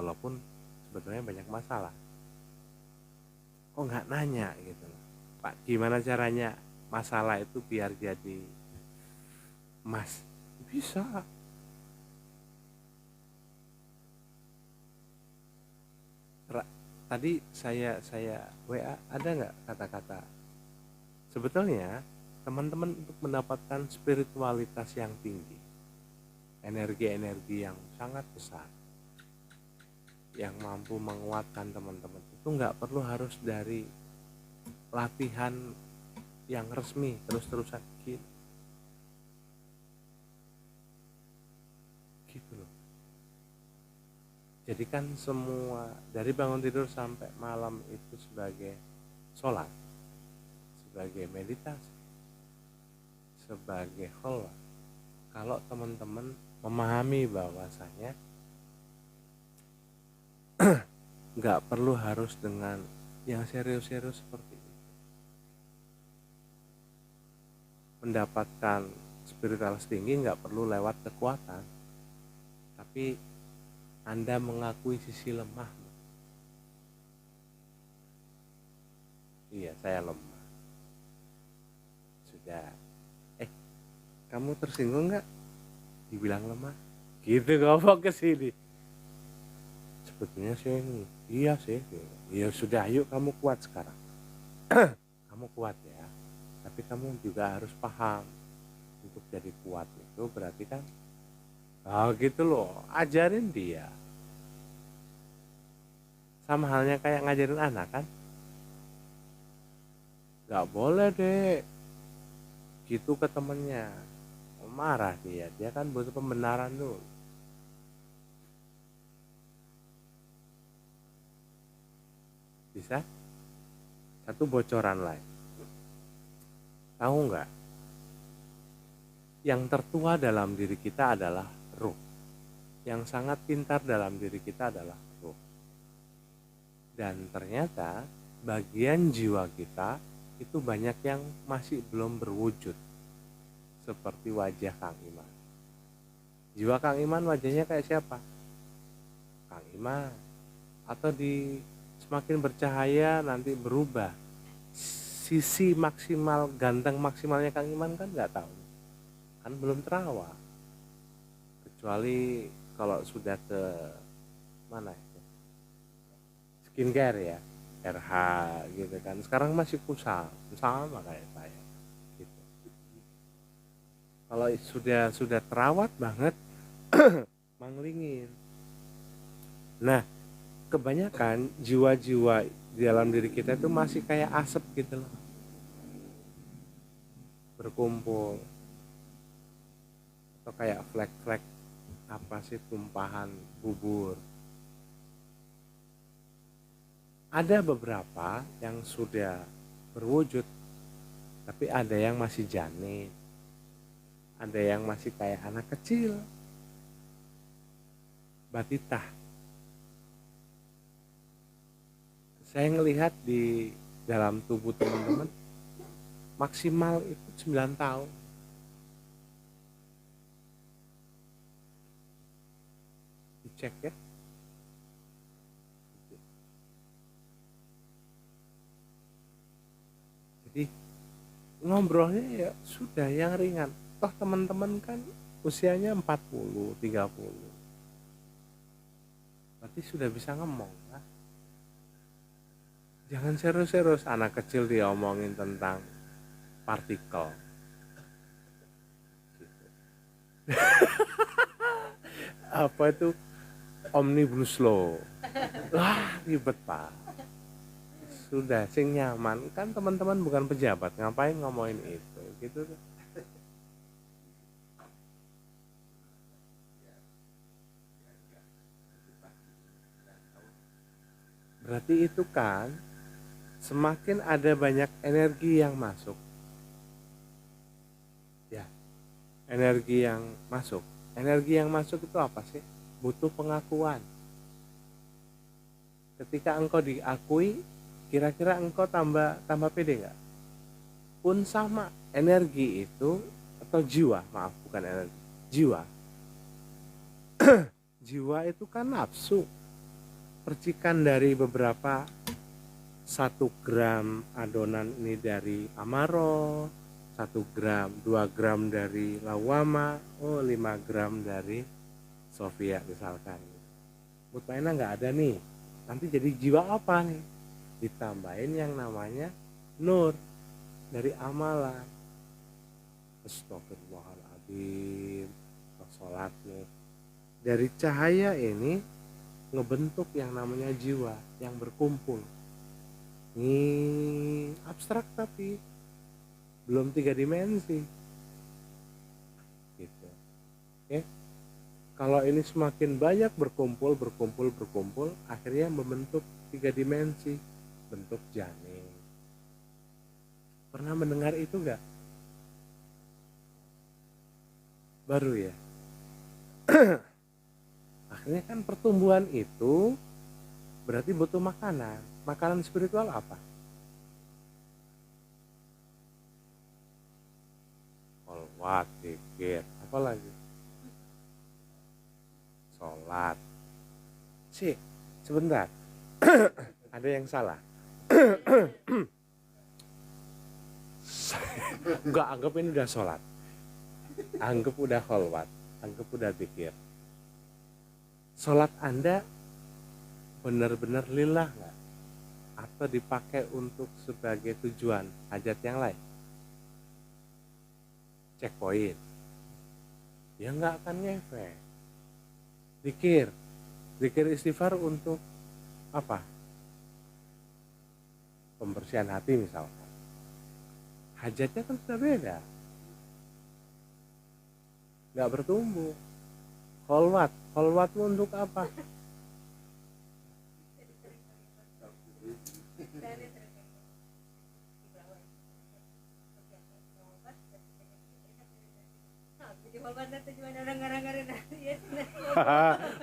walaupun sebetulnya banyak masalah. Kok nggak nanya gitu loh, Pak, gimana caranya masalah itu biar jadi emas? Bisa. Tadi saya WA, ada nggak kata-kata sebetulnya teman-teman untuk mendapatkan spiritualitas yang tinggi, energi-energi yang sangat besar, yang mampu menguatkan teman-teman, itu nggak perlu harus dari latihan yang resmi terus-terusan gitu loh. Jadikan semua dari bangun tidur sampai malam itu sebagai sholat, sebagai meditasi, sebagai khalwat. Kalau teman-teman memahami bahwasanya nggak perlu harus dengan yang serius-serius seperti itu. Mendapatkan spiritualitas tinggi nggak perlu lewat kekuatan, tapi Anda mengakui sisi lemah. Iya, saya lemah. Sudah. Kamu tersinggung nggak? Dibilang lemah? Gitu ngomong ke sini. Sebetulnya sih ini. Iya sih. Ya sudah, yuk kamu kuat sekarang. Kamu kuat ya. Tapi kamu juga harus paham. Untuk jadi kuat itu berarti kan, gitu loh, ajarin dia. Sama halnya kayak ngajarin anak kan. Gak boleh deh gitu ke temennya, marah dia kan butuh pembenaran dulu. Bisa? Satu bocoran lain, tahu nggak, yang tertua dalam diri kita adalah ruh, yang sangat pintar dalam diri kita adalah ruh. Dan ternyata bagian jiwa kita itu banyak yang masih belum berwujud, seperti wajah Kang Iman. Jiwa Kang Iman wajahnya kayak siapa? Kang Iman. Atau semakin bercahaya nanti berubah. Sisi maksimal, ganteng maksimalnya Kang Iman kan nggak tahu, kan belum terawat. Kecuali kalau sudah ke mana itu, skincare ya, RH gitu kan. Sekarang masih kusam, sama kayak saya gitu. Kalau sudah terawat banget, manglingin. Nah, kebanyakan jiwa-jiwa di dalam diri kita itu masih kayak asap gitu loh, berkumpul, atau kayak flek-flek apa sih, tumpahan bubur. Ada beberapa yang sudah berwujud, tapi ada yang masih janin, ada yang masih kayak anak kecil, batita. Saya ngelihat di dalam tubuh teman-teman maksimal itu 9 tahun. Dicek ya. Jadi ngobrolnya ya sudah yang ringan. Toh teman-teman kan usianya 40, 30. Berarti sudah bisa ngomong lah. Jangan serius-serius anak kecil diomongin tentang partikel. Gitu. Apa itu omnibus law? Lah ribet Pak. Sudah sing nyaman kan, teman-teman bukan pejabat, ngapain ngomongin itu gitu. Berarti itu kan semakin ada banyak energi yang masuk ya, energi yang masuk itu apa sih? Butuh pengakuan. Ketika engkau diakui, kira-kira engkau tambah pede nggak? Pun sama, energi itu atau jiwa, maaf bukan energi, jiwa. Jiwa itu kan nafsu. percikan dari beberapa 1 gram adonan ini dari amaro, 1 gram, 2 gram dari lawama, 5 gram dari sofia misalkan. Mutmainah nggak ada nih, nanti jadi jiwa apa nih? Ditambahin yang namanya nur dari amalan. Astagfirullahaladzim, sholat nur. Dari cahaya ini ngebentuk yang namanya jiwa yang berkumpul. Ini abstrak tapi belum 3 dimensi. Gitu. Oke. Kalau ini semakin banyak berkumpul, akhirnya membentuk 3 dimensi, bentuk janin. Pernah mendengar itu enggak? Baru ya. Akhirnya kan pertumbuhan itu berarti butuh makanan. Makanan spiritual apa? Sholawat, zikir, apa lagi? Sholat. Sebentar. Ada yang salah. Enggak, anggap ini udah sholat. Anggap udah kholwat. Anggap udah zikir. Sholat Anda benar-benar lillah nggak? Atau dipakai untuk sebagai tujuan hajat yang lain? Checkpoint. Ya nggak akan ngefek. Zikir istighfar untuk apa? Pembersihan hati misalkan. Hajatnya kan sudah beda. Nggak bertumbuh. Kholwatmu untuk apa?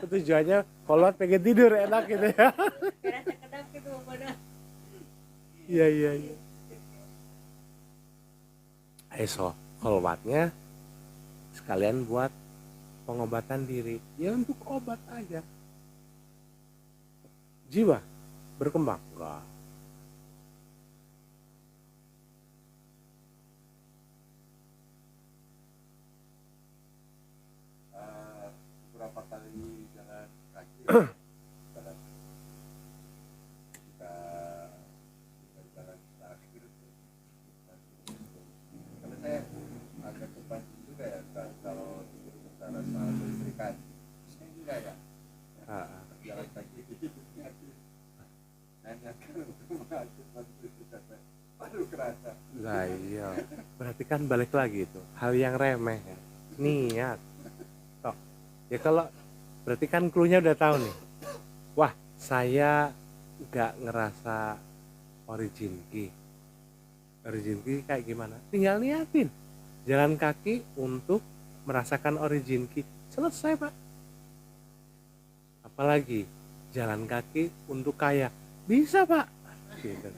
Tujuannya kholwat pengen tidur enak gitu ya. Iya. Kholwatnya sekalian buat pengobatan diri. Ya untuk obat aja. Jiwa berkembang enggak? Berapa kali jalan kaki ketika jalan kaki karena saya agak kepancing juga ya kalau bicara soal listrikan saya enggak ya jalan kaki hanya kan untuk menghasilkan listrikan baru kerasa. Lah iya, berarti kan balik lagi itu hal yang remeh ya. Niat. Ya kalau berarti kan cluenya udah tahu nih. Wah, saya nggak ngerasa origin key kayak gimana? Tinggal niatin. Jalan kaki untuk merasakan origin key. Selesai, Pak. Apalagi jalan kaki untuk kaya. Bisa, Pak. Gitu.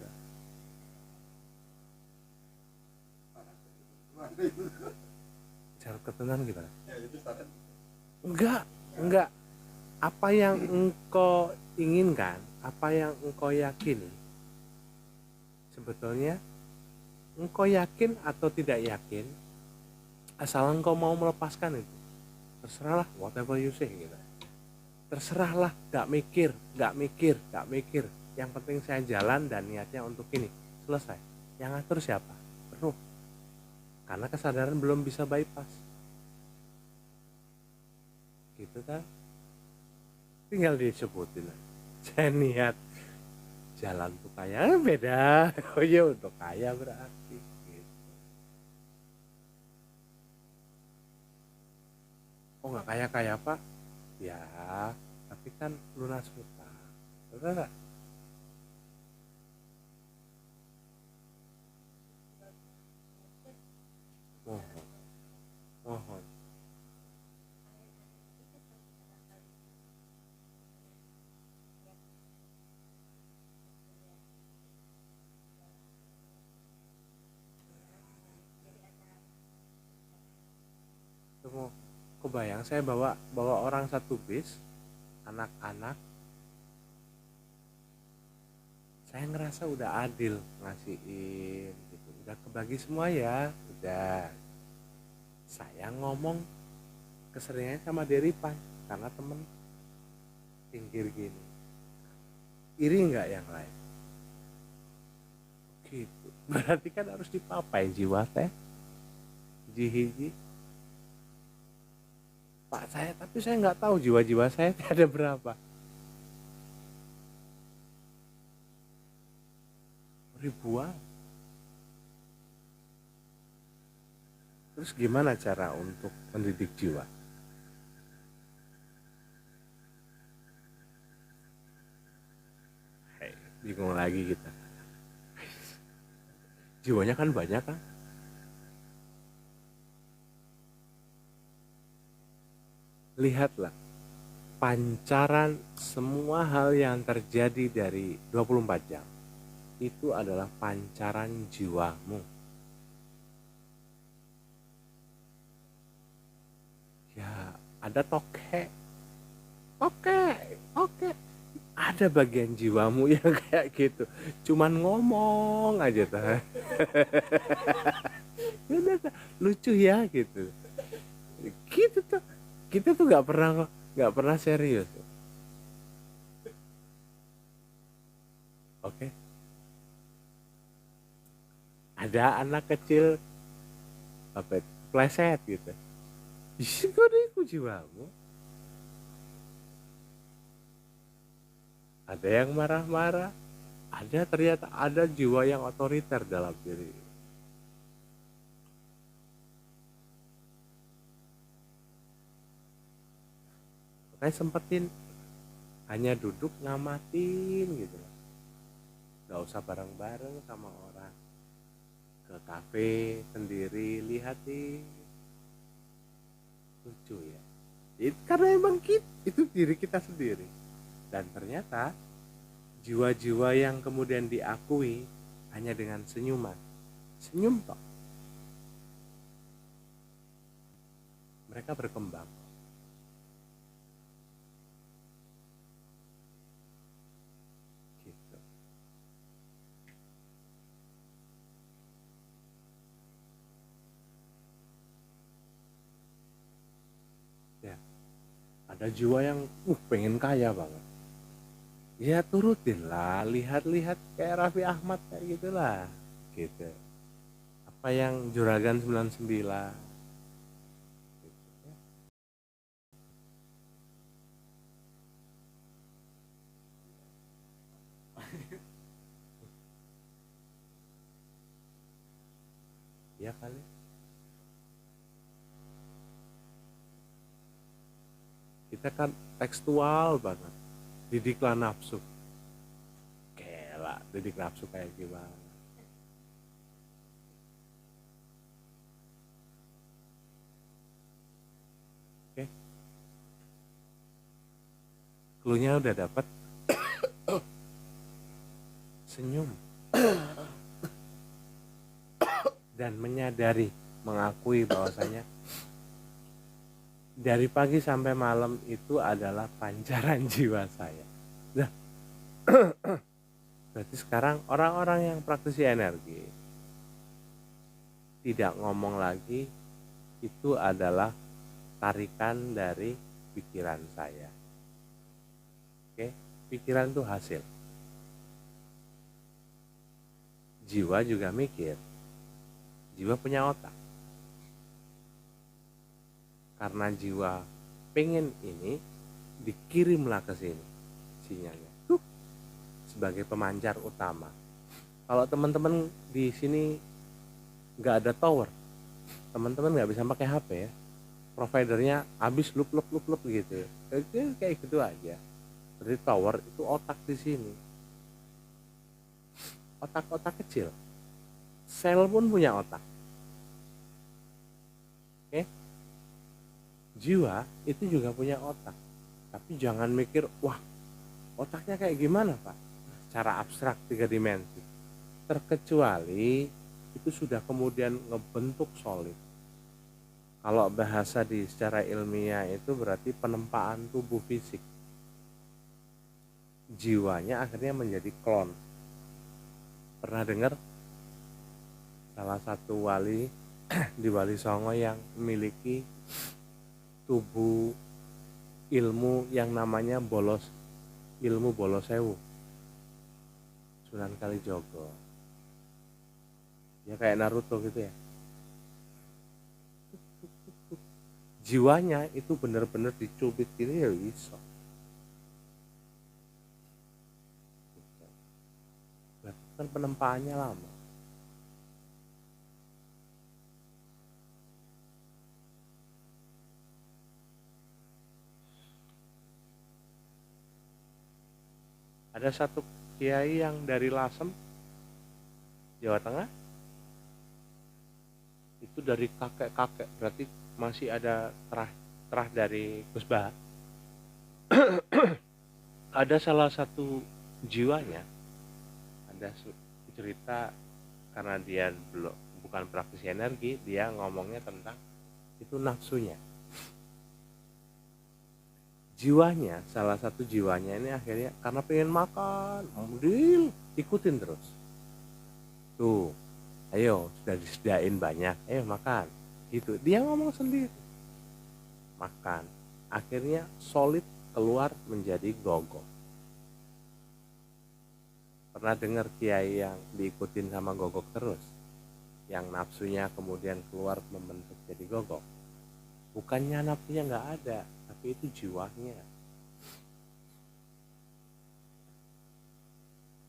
Cara ketenangan gimana? Enggak. Apa yang engkau inginkan, apa yang engkau yakini, sebetulnya engkau yakin atau tidak yakin, asal engkau mau melepaskan itu, terserahlah, whatever you say gitu. Terserahlah, gak mikir. Yang penting saya jalan dan niatnya untuk ini. Selesai. Yang ngatur siapa? Ruh. Karena kesadaran belum bisa bypass. Gitu kan, tinggal disebutin, saya niat jalan untuk kaya beda. Oh iya, untuk kaya berarti gitu. Oh nggak kaya Pak ya, tapi kan lunas hutang, betul nggak? Mohon tunggu, kebayang saya bawa orang satu bis, anak-anak saya ngerasa udah adil ngasihin gitu, udah kebagi semua ya, udah. Saya ngomong keseringannya sama Deripan karena temen pinggir gini, iri nggak yang lain gitu. Berarti kan harus dipapain jiwa teh jihiji Pak saya, tapi saya nggak tahu jiwa-jiwa saya ada berapa, ribuan. Terus gimana cara untuk mendidik jiwa? Hey, bingung lagi kita. Jiwanya kan banyak kan. Lihatlah pancaran semua hal yang terjadi dari 24 jam. Itu adalah pancaran jiwamu. Ya, ada tokek. Oke. Ada bagian jiwamu yang kayak gitu. Cuman ngomong aja tuh. Lucu ya gitu. Gitu tuh. Kita tuh nggak pernah serius. Oke. Ada anak kecil apa pleset gitu. Ih, kok iku jiwamu? Ada yang marah-marah, ternyata ada jiwa yang otoriter dalam diri. Makanya sempetin hanya duduk ngamatin gitu. Gak usah bareng-bareng sama orang, ke kafe sendiri lihatin, lucu ya. Karena emang itu diri kita sendiri. Dan ternyata jiwa-jiwa yang kemudian diakui hanya dengan senyuman. Senyum tok. Mereka berkembang. Gitu. Ya, ada jiwa yang pengen kaya banget. Ya turutin lah, lihat-lihat kayak Raffi Ahmad kayak gitulah, gitu. Apa yang Juragan 99, gitu. Ya kali. Kita kan tekstual banget. Didiklah nafsu. Gila, didik nafsu kayak gimana? Oke, cluenya udah dapat. Senyum dan menyadari, mengakui bahwasanya dari pagi sampai malam itu adalah pancaran jiwa saya. Nah, berarti sekarang orang-orang yang praktisi energi tidak ngomong lagi itu adalah tarikan dari pikiran saya. Oke, pikiran itu hasil. Jiwa juga mikir. Jiwa punya otak. Karena jiwa pengen ini, dikirimlah ke sini sinyalnya. Sebagai pemancar utama. Kalau teman-teman di sini nggak ada tower, teman-teman nggak bisa pakai HP ya. Providernya habis lup gitu. Kayak gitu aja. Berarti tower itu otak di sini. Otak-otak kecil. Sel pun punya otak. Oke? Jiwa itu juga punya otak. Tapi jangan mikir, wah otaknya kayak gimana Pak? Secara abstrak 3 dimensi. Terkecuali itu sudah kemudian ngebentuk solid. Kalau bahasa secara ilmiah itu berarti penempaan tubuh fisik. Jiwanya akhirnya menjadi klon. Pernah dengar salah satu wali di Wali Songo yang memiliki tubuh ilmu yang namanya ilmu Bolosewu, Sunan Kalijogo. Ya kayak Naruto gitu ya. Jiwanya itu benar-benar dicubit gini ya bisa. Berarti kan penempaannya lama. Ada satu kiai yang dari Lasem, Jawa Tengah, itu dari kakek-kakek, berarti masih ada terah dari Gus Bah. Ada salah satu jiwanya, ada cerita karena dia bukan praktisi energi, dia ngomongnya tentang itu nafsunya. Jiwanya, salah satu jiwanya ini akhirnya karena pengen makan, ikutin terus. Tuh, ayo sudah disediain banyak, ayo makan. Gitu, dia ngomong sendiri. Makan. Akhirnya solid keluar menjadi gogok. Pernah dengar kiai yang diikutin sama gogok terus? Yang nafsunya kemudian keluar membentuk jadi gogok. Bukannya nafsunya nggak ada, tapi itu jiwanya.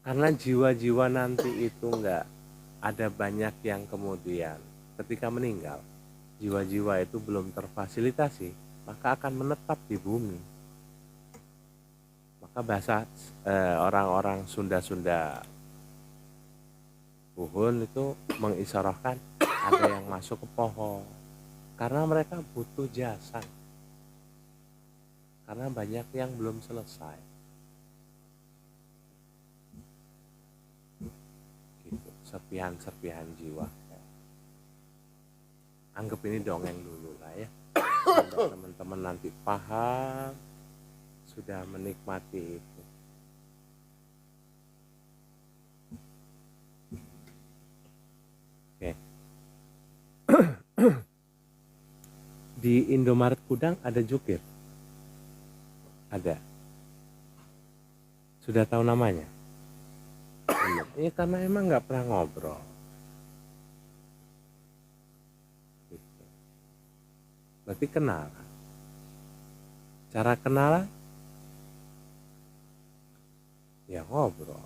Karena jiwa-jiwa nanti itu nggak ada banyak yang kemudian ketika meninggal, jiwa-jiwa itu belum terfasilitasi, maka akan menetap di bumi. Maka bahasa orang-orang Sunda Buhun itu mengisyaratkan ada yang masuk ke pohon. Karena mereka butuh jasa. Karena banyak yang belum selesai. Gitu, serpihan-serpihan jiwa. Anggap ini dongeng dulu lah ya. Sampai teman-teman nanti paham, sudah menikmati itu. Oke. Di Indomaret Kudang ada jukir. Ada. Sudah tahu namanya? Iya, karena emang nggak pernah ngobrol. Gitu. Berarti kenal. Cara kenal? Ya ngobrol.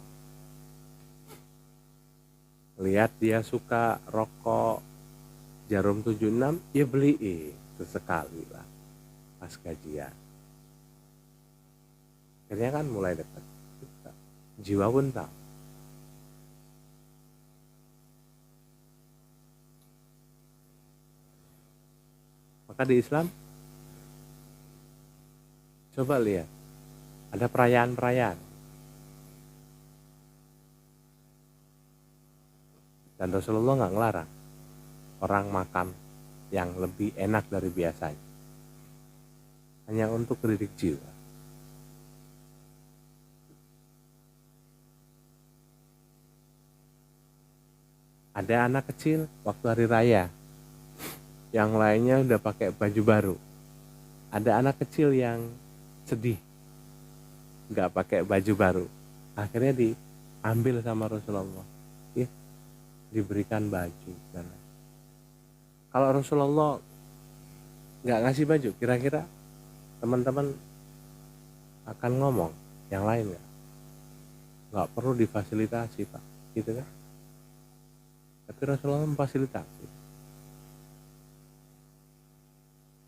Lihat dia suka rokok Jarum 76, ya beliin sesekali lah pas gajian. Akhirnya kan mulai dekat. Jiwa pun tahu. Maka di Islam, coba lihat, ada perayaan-perayaan. Dan Rasulullah nggak ngelarang orang makan yang lebih enak dari biasanya. Hanya untuk mendidik jiwa. Ada anak kecil waktu hari raya, yang lainnya udah pakai baju baru. Ada anak kecil yang sedih, nggak pakai baju baru. Akhirnya diambil sama Rasulullah, ya, diberikan baju. Kalau Rasulullah nggak ngasih baju, kira-kira teman-teman akan ngomong yang lain nggak perlu difasilitasi Pak, gitu kan? Tapi Rasulullah memfasilitasi.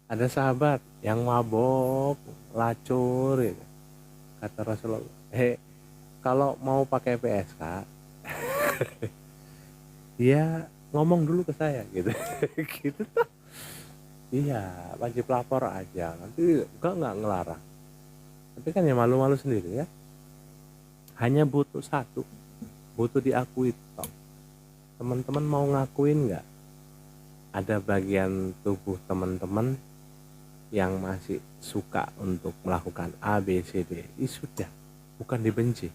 Ada sahabat yang mabok, lacur, gitu. Kata Rasulullah, kalau mau pakai PSK, dia ngomong dulu ke saya, gitu, gitu. Iya, wajib lapor aja. Nanti nggak ngelarang. Tapi kan ya malu-malu sendiri ya. Hanya butuh satu, butuh diakui toh. Teman-teman mau ngakuin nggak? Ada bagian tubuh teman-teman yang masih suka untuk melakukan A, B, C, D. Sudah, bukan dibenci.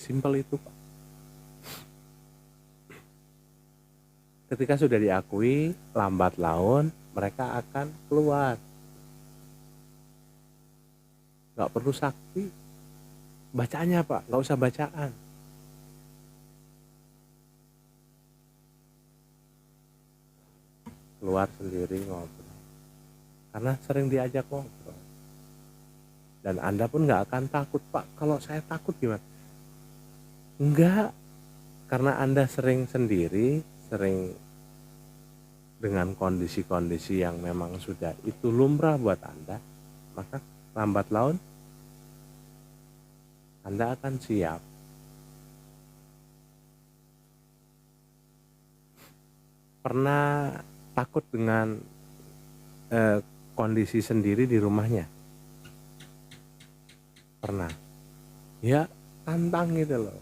Simpel itu, Pak. Ketika sudah diakui, lambat laun mereka akan keluar. Nggak perlu sakti. Bacaannya, Pak, nggak usah bacaan. Keluar sendiri ngobrol. Karena sering diajak ngobrol. Dan Anda pun nggak akan takut, Pak. Kalau saya takut gimana? Enggak. Karena Anda sering sendiri, sering dengan kondisi-kondisi yang memang sudah itu lumrah buat Anda, maka lambat laun Anda akan siap. Pernah takut dengan kondisi sendiri di rumahnya? Pernah. Ya, tantang gitu loh.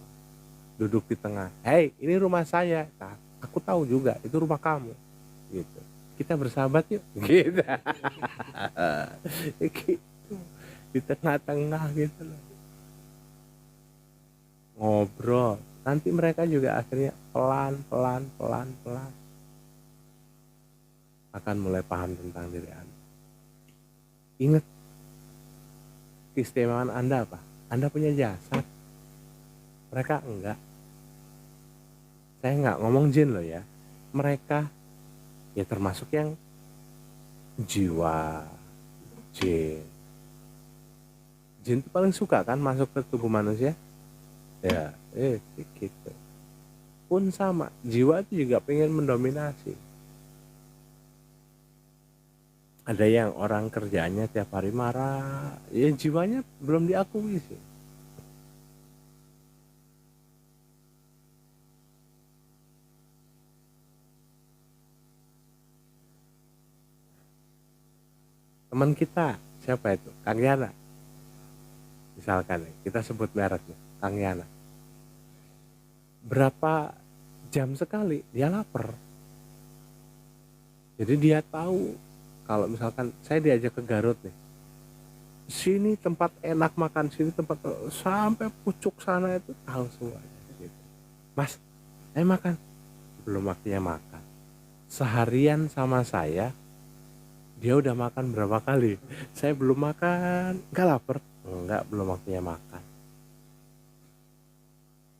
Duduk di tengah. Hei, ini rumah saya. Nah, aku tahu juga, itu rumah kamu. Gitu. Kita bersahabat yuk. Gitu. Gitu. Di tengah-tengah gitu loh. Ngobrol. Nanti mereka juga akhirnya pelan-pelan akan mulai paham tentang diri Anda. Ingat, keistimewaan Anda apa? Anda punya jasad. Mereka enggak. Saya enggak ngomong jin loh ya. Mereka ya termasuk yang jiwa, jin. Jin itu paling suka kan masuk ke tubuh manusia. Ya, gitu. Pun sama, jiwa itu juga pengen mendominasi. Ada yang orang kerjaannya tiap hari marah, ya jiwanya belum diakui sih. Teman kita, siapa itu? Kang Yana. Misalkan kita sebut mereknya, Kang Yana. Berapa jam sekali dia lapar. Jadi dia tahu kalau misalkan saya diajak ke Garut nih. Sini tempat enak makan, sini tempat sampai pucuk sana itu tahu semuanya gitu. Mas, saya makan. Belum waktunya makan. Seharian sama saya dia udah makan berapa kali? Saya belum makan, nggak lapar? Enggak, belum waktunya makan.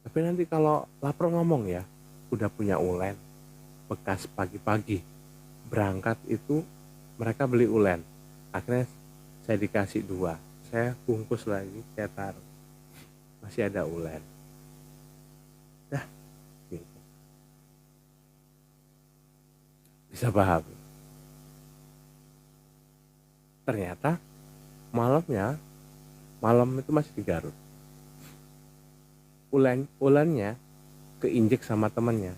Tapi nanti kalau lapar ngomong ya, udah punya ulen, bekas pagi-pagi. Berangkat itu mereka beli ulen. Akhirnya saya dikasih 2. Saya bungkus lagi, saya taruh. Masih ada ulen. Dah, gitu. Bisa paham? Ternyata malam itu masih di Garut. Ulannya keinjek sama temennya,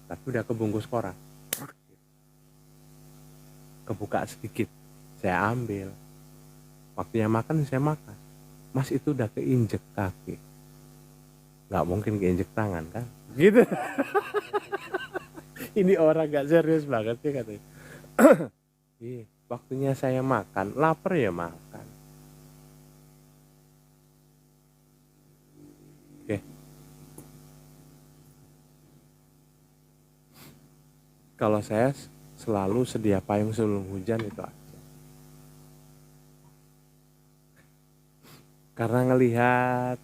tapi udah kebungkus koran. Kebuka sedikit, saya ambil. Waktunya makan saya makan. Mas, itu udah keinjek kaki, nggak mungkin keinjek tangan kan? Gitu. Ini orang nggak serius banget sih katanya. Waktunya saya makan, lapar ya makan. Oke. Kalau saya selalu sedia payung sebelum hujan itu aja. Karena ngelihat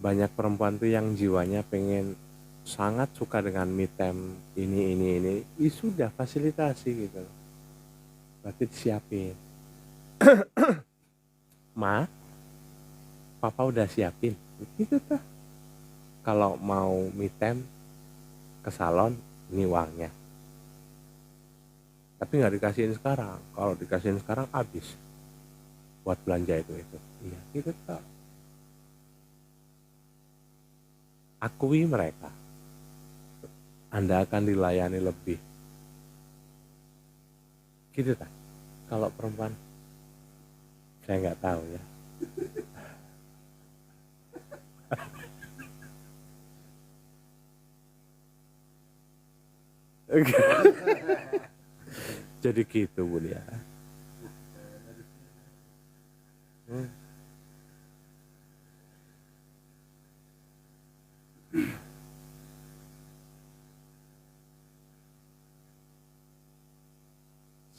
banyak perempuan tuh yang jiwanya pengen sangat suka dengan me time ini. Sudah fasilitasi gitu. Berarti disiapin. Ma, papa udah siapin. Gitu tuh. Kalau mau me time ke salon, ini uangnya. Tapi nggak dikasihin sekarang. Kalau dikasihin sekarang habis buat belanja itu. Iya, gitu tuh. Akui mereka. Anda akan dilayani lebih. Gitu kan? Kalau perempuan, saya nggak tahu ya. Jadi gitu Bun ya.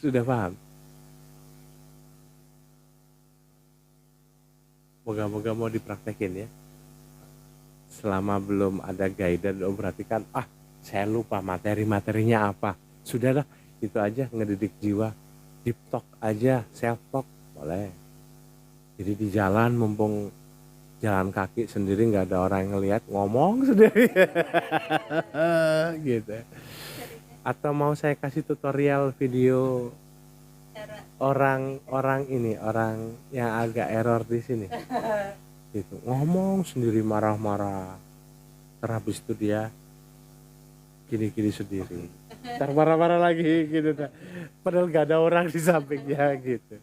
Sudah paham? Moga-moga mau dipraktekin ya. Selama belum ada guidance, berarti kan saya lupa materi-materinya apa. Sudahlah, itu aja ngedidik jiwa. Deep talk aja, self talk boleh. Jadi di jalan mumpung jalan kaki sendiri nggak ada orang yang ngelihat, ngomong sendiri gitu. Atau mau saya kasih tutorial video orang yang agak error di sini gitu, ngomong sendiri marah-marah, terhabis itu dia gini-gini sendiri, ntar marah-marah lagi gitu, padahal gak ada orang di sampingnya gitu.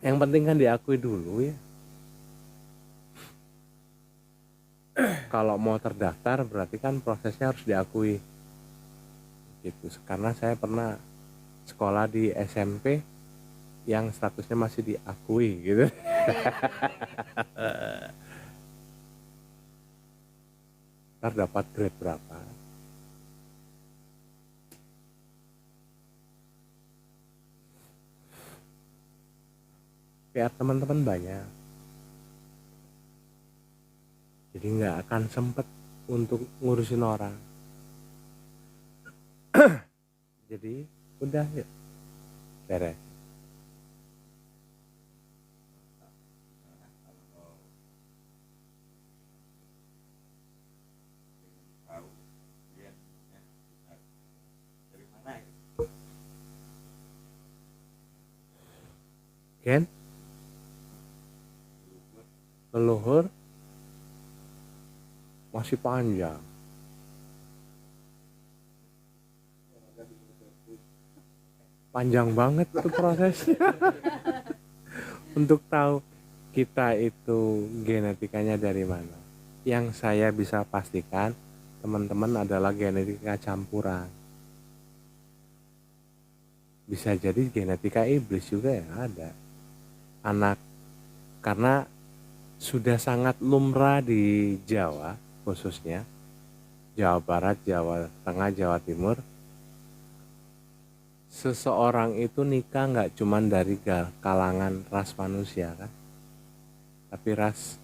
Yang penting kan diakui dulu ya. Kalau mau terdaftar berarti kan prosesnya harus diakui gitu. Karena saya pernah sekolah di SMP yang statusnya masih diakui gitu. Ntar dapat grade berapa. PR teman-teman banyak. Jadi nggak akan sempet untuk ngurusin orang. Jadi udah ya, beres. Kan? Leluhur masih panjang. Panjang banget tuh prosesnya. Untuk tahu kita itu genetikanya dari mana. Yang saya bisa pastikan teman-teman adalah genetika campuran. Bisa jadi genetika iblis juga yang ada. Anak, karena sudah sangat lumrah di Jawa khususnya, Jawa Barat, Jawa Tengah, Jawa Timur, seseorang itu nikah nggak cuma dari kalangan ras manusia kan, tapi ras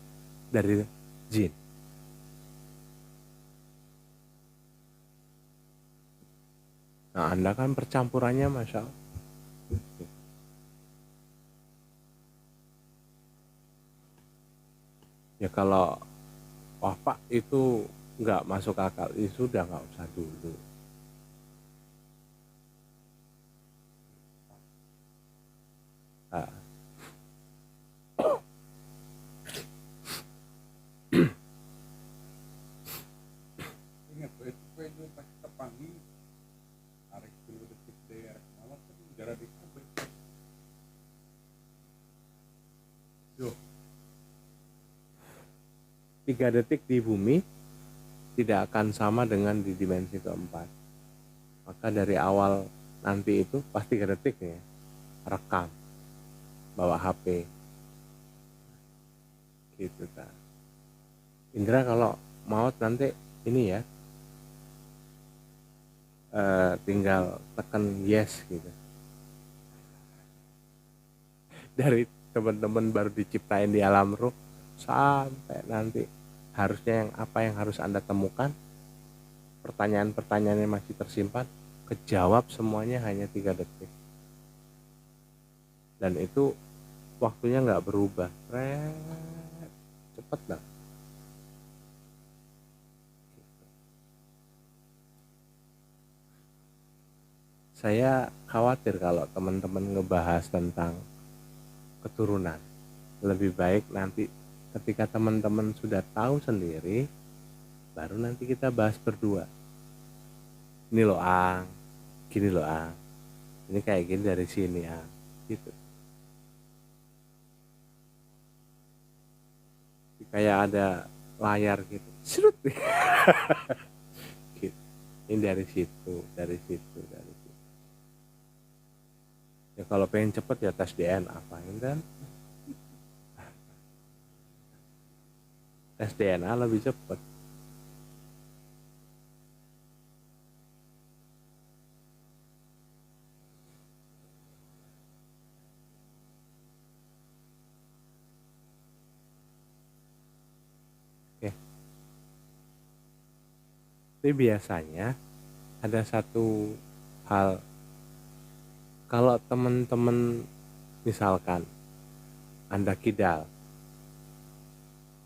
dari jin. Nah Anda kan percampurannya Masya Allah. Ya kalau wafat itu nggak masuk akal, itu sudah nggak usah dulu. Nah. Ingat itu pas tepangi arek dulu detik daerah malam kan jarak di kabel. Yo. 3 detik di bumi tidak akan sama dengan di dimensi keempat. Maka dari awal nanti itu pasti 3 detik ya, rekam, bawa HP, gitu kan. Indra kalau maut nanti ini ya, tinggal tekan yes gitu. Dari teman-teman baru diciptain di alam ruh sampai nanti harusnya yang harus Anda temukan, pertanyaan-pertanyaannya masih tersimpan, kejawab semuanya hanya 3 detik. Dan itu waktunya nggak berubah, cepet lah. Saya khawatir kalau teman-teman ngebahas tentang keturunan. Lebih baik nanti ketika teman-teman sudah tahu sendiri, baru nanti kita bahas berdua. Ini loh Ang, gini loh Ang, ini kayak gini dari sini Ang, gitu. Kayak ada layar gitu, serut. Gitu. Ini dari situ, dari situ, dari situ. Ya kalau pengen cepet ya tes DNA, apain kan? tes DNA lebih cepat. Oke. Tapi biasanya ada satu hal, kalau teman-teman misalkan Anda kidal,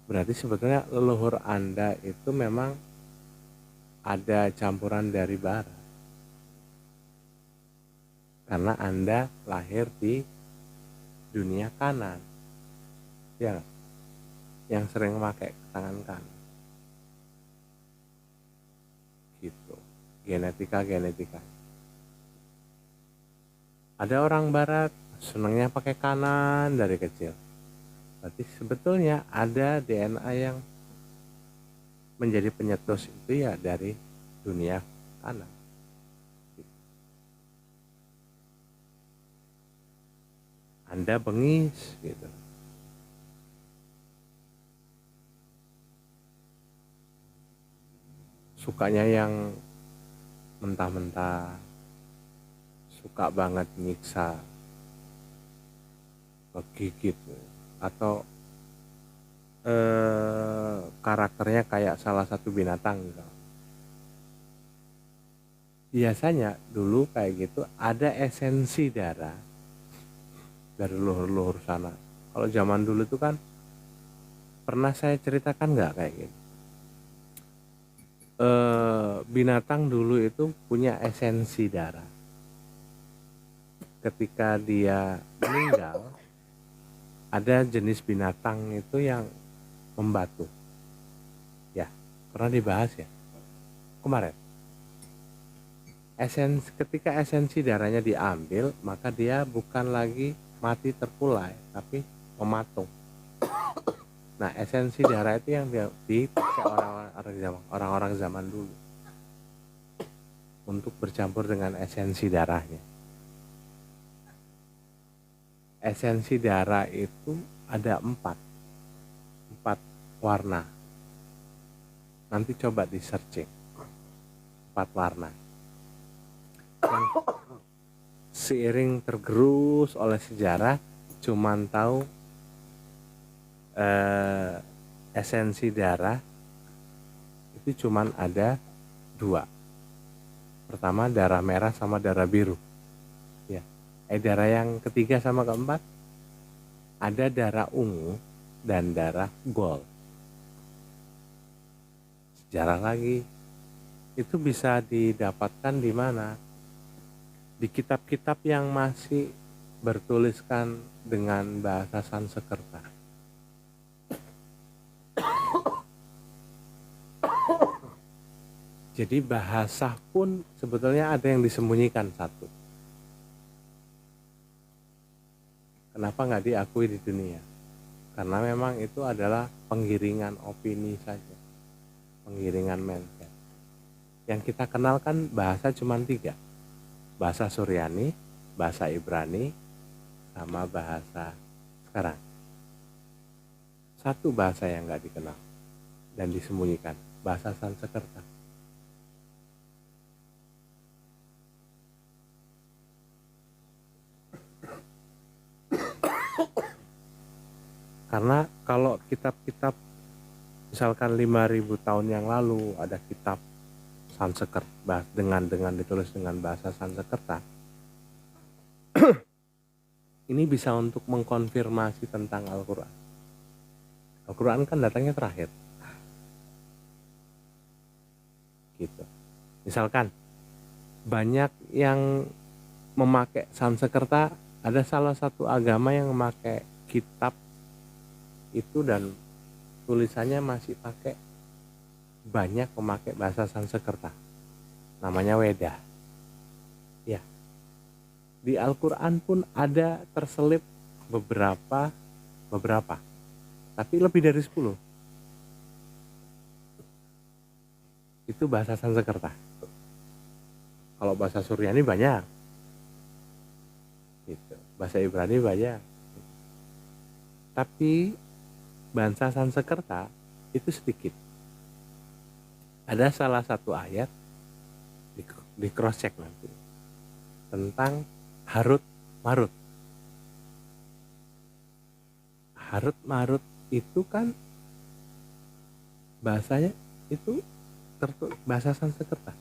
berarti sebetulnya leluhur Anda itu memang ada campuran dari barat. Karena Anda lahir di dunia kanan. Ya, yang sering memakai tangan kanan. Gitu. Genetika. Ada orang barat senangnya pakai kanan dari kecil. Berarti sebetulnya ada DNA yang menjadi penyetus itu ya dari dunia kanan. Anda bengis gitu. Sukanya yang mentah-mentah, suka banget nyiksa, ngegigit, atau karakternya kayak salah satu binatang gitu. Biasanya dulu kayak gitu ada esensi darah dari leluhur sana. Kalau zaman dulu itu kan pernah saya ceritakan nggak kayak gitu. Binatang dulu itu punya esensi darah. Ketika dia meninggal, ada jenis binatang itu yang membatu. Ya, pernah dibahas ya kemarin. Ketika esensi darahnya diambil, maka dia bukan lagi mati terkulai, tapi mematung. Nah, esensi darah itu yang dipakai orang-orang zaman dulu untuk bercampur dengan esensi darahnya. Esensi darah itu ada 4 warna. Nanti coba di searching 4 warna. Yang seiring tergerus oleh sejarah cuman tahu esensi darah itu cuman ada 2. Pertama darah merah sama darah biru. Ya. Darah yang ketiga sama keempat ada darah ungu dan darah gold. Sejarah lagi. Itu bisa didapatkan di mana? Di kitab-kitab yang masih bertuliskan dengan bahasa Sanskerta. Jadi bahasa pun sebetulnya ada yang disembunyikan satu. Kenapa nggak diakui di dunia? Karena memang itu adalah penggiringan opini saja. Penggiringan mindset. Yang kita kenal kan bahasa cuma 3. Bahasa Suryani, bahasa Ibrani, sama bahasa sekarang. Satu bahasa yang nggak dikenal dan disembunyikan, bahasa Sanskerta. Karena kalau kitab-kitab misalkan 5.000 tahun yang lalu ada kitab Sanskerta dengan ditulis dengan bahasa Sanskerta. Ini bisa untuk mengkonfirmasi tentang Al-Quran. Al-Quran kan datangnya terakhir. Gitu. Misalkan banyak yang memakai Sanskerta, ada salah satu agama yang memakai kitab itu dan tulisannya masih pakai, banyak memakai bahasa Sanskerta. Namanya Weda. Ya. Di Al-Quran pun ada terselip beberapa, tapi lebih dari 10. Itu bahasa Sanskerta. Kalau bahasa Suryani banyak. Gitu. Bahasa Ibrani banyak. Tapi bahasa Sanskerta itu sedikit. Ada salah satu ayat di cross check nanti tentang Harut Marut. Harut Marut itu kan bahasanya itu bahasa Sanskerta.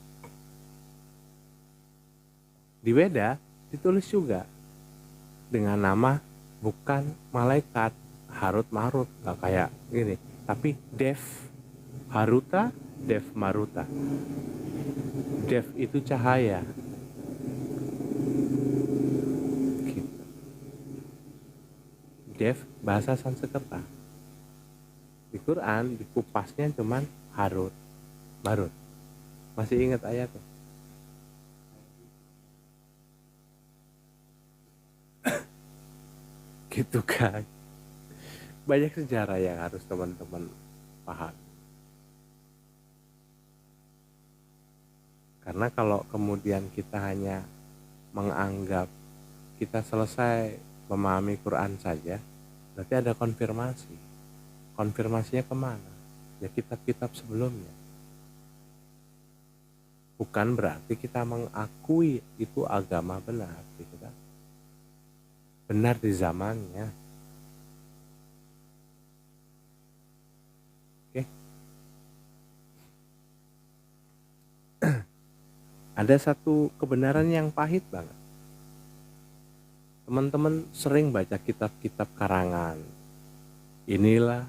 Di Weda ditulis juga dengan nama bukan malaikat Harut Marut, nggak kayak gini, tapi Dev Haruta, Dev Maruta. Dev itu cahaya. Gitu. Dev bahasa Sanskerta. Di Quran dikupasnya cuman Harut Marut. Masih ingat ayatnya? Gitu kan. Banyak sejarah yang harus teman-teman paham. Karena kalau kemudian kita hanya menganggap kita selesai memahami Quran saja, berarti ada konfirmasi. Konfirmasinya kemana? Ya kitab-kitab sebelumnya. Bukan berarti kita mengakui itu agama benar, gitu kan? Benar di zamannya. Oke. Ada satu kebenaran yang pahit banget. Teman-teman sering baca kitab-kitab karangan. Inilah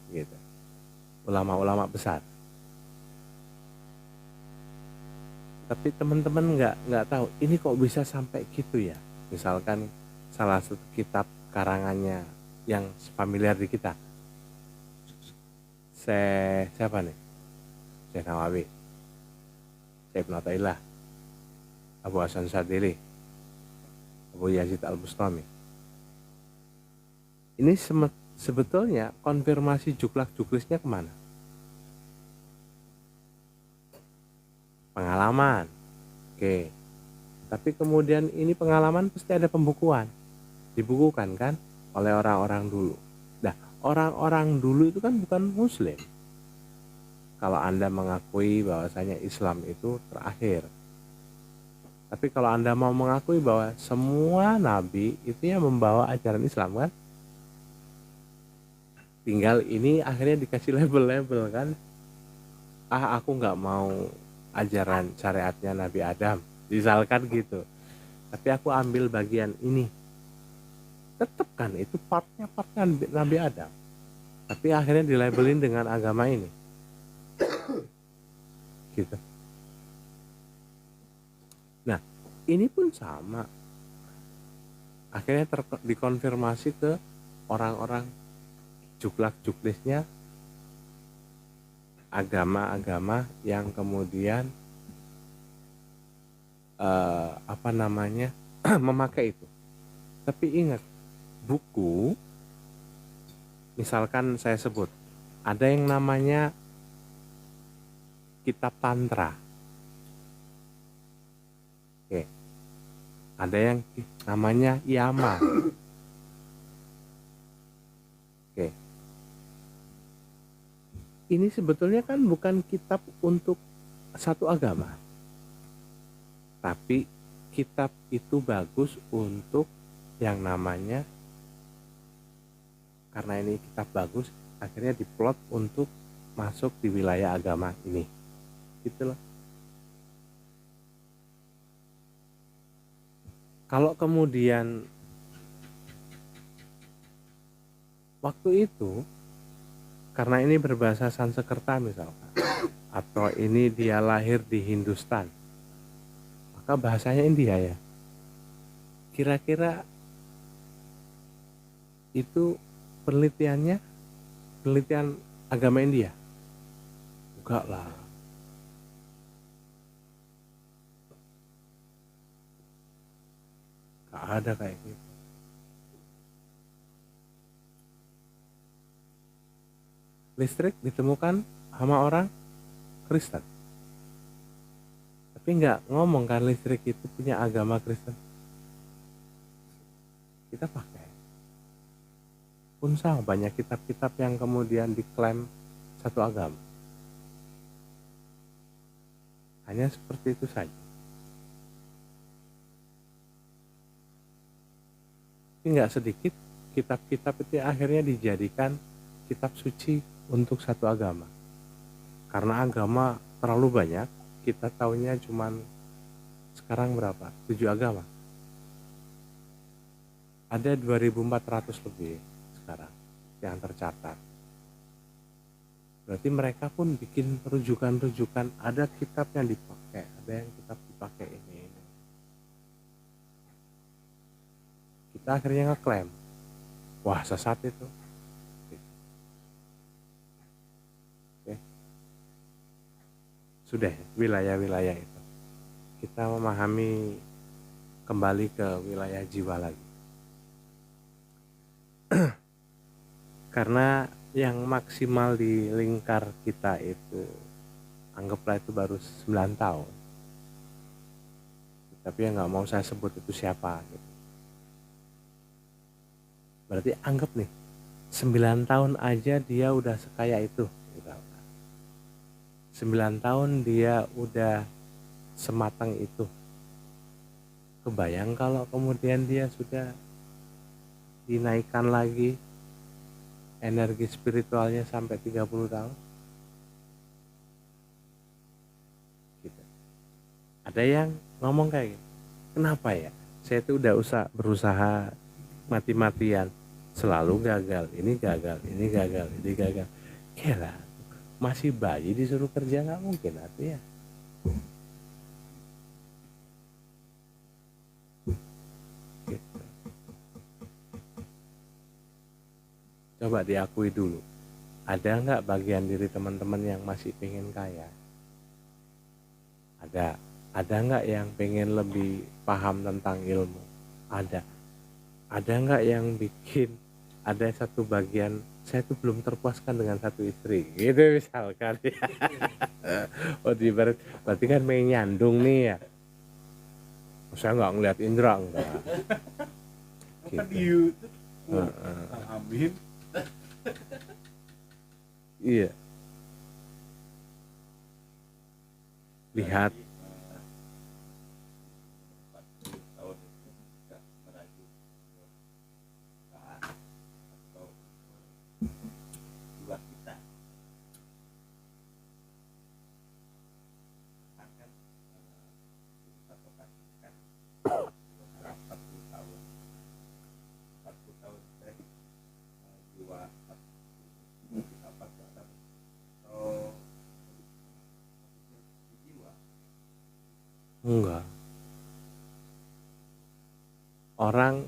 gitu. Ulama-ulama besar. Tapi teman-teman nggak tahu ini kok bisa sampai gitu ya. Misalkan salah satu kitab karangannya yang familiar di kita. Siapa nih? Syekh Nawawi, Syekh Ibnu Athaillah, Abu Hasan Sadili, Abu Yazid Al-Bustami. Ini sebetulnya konfirmasi juklak-juklisnya kemana? Pengalaman. Oke. Tapi kemudian ini pengalaman pasti ada pembukuan. Dibukukan kan oleh orang-orang dulu. Nah, orang-orang dulu itu kan bukan muslim. Kalau Anda mengakui bahwasanya Islam itu terakhir. Tapi kalau Anda mau mengakui bahwa semua nabi itu yang membawa ajaran Islam kan? Tinggal ini akhirnya dikasih label-label kan? Aku nggak mau ajaran syariatnya Nabi Adam, misalkan gitu. Tapi aku ambil bagian ini. Tetap kan itu partnya Nabi Adam. Tapi akhirnya dilabelin dengan agama ini. Gitu. Nah, ini pun sama. Akhirnya dikonfirmasi ke orang-orang juklak-juklisnya agama-agama yang kemudian memakai itu. Tapi ingat, buku misalkan saya sebut ada yang namanya kitab tantra. Oke. Ada yang namanya yama. Oke. Ini sebetulnya kan bukan kitab untuk satu agama. Tapi kitab itu bagus untuk yang namanya, karena ini kitab bagus, akhirnya diplot untuk masuk di wilayah agama ini. Gitu loh. Kalau kemudian waktu itu, karena ini berbahasa Sanskerta misalkan, atau ini dia lahir di Hindustan, maka bahasanya India ya. Kira-kira itu penelitian agama India? Enggak lah. Enggak ada kayak gitu. Listrik ditemukan sama orang Kristen. Tapi nggak ngomong kan listrik itu punya agama Kristen. Kita pakai. pun sama, banyak kitab-kitab yang kemudian diklaim satu agama. Hanya seperti itu saja. Tapi nggak sedikit kitab-kitab itu akhirnya dijadikan kitab suci untuk satu agama. Karena agama terlalu banyak, kita taunya cuman sekarang berapa? 7 agama. Ada 2400 lebih sekarang yang tercatat. Berarti mereka pun bikin rujukan-rujukan, ada kitab yang dipakai, ada yang kitab dipakai ini. Kita akhirnya ngeklaim, wah sesat itu. Oke. Sudah wilayah-wilayah itu. Kita memahami kembali ke wilayah jiwa lagi. Karena yang maksimal di lingkar kita itu, anggaplah itu baru 9 tahun. Tapi yang nggak mau saya sebut itu siapa gitu. Berarti anggap nih 9 tahun aja dia udah sekaya itu gitu. 9 tahun dia udah sematang itu. Kebayang kalau kemudian dia sudah dinaikkan lagi energi spiritualnya sampai 30 tahun gitu. Ada yang ngomong kayak gitu, kenapa ya saya itu udah berusaha mati-matian, selalu gagal, ini gagal, ini gagal, ini gagal. Gila, masih bayi disuruh kerja nggak mungkin artinya. Gitu. Coba diakui dulu, ada nggak bagian diri teman-teman yang masih pengen kaya? Ada nggak yang pengen lebih paham tentang ilmu? Ada nggak yang bikin ada satu bagian saya tuh belum terpuaskan dengan satu istri gitu misalkan ya. Oh berarti kan main nyandung nih ya. Saya nggak ngeliat indra enggak Kan di YouTube Amin. Iya, lihat enggak. Orang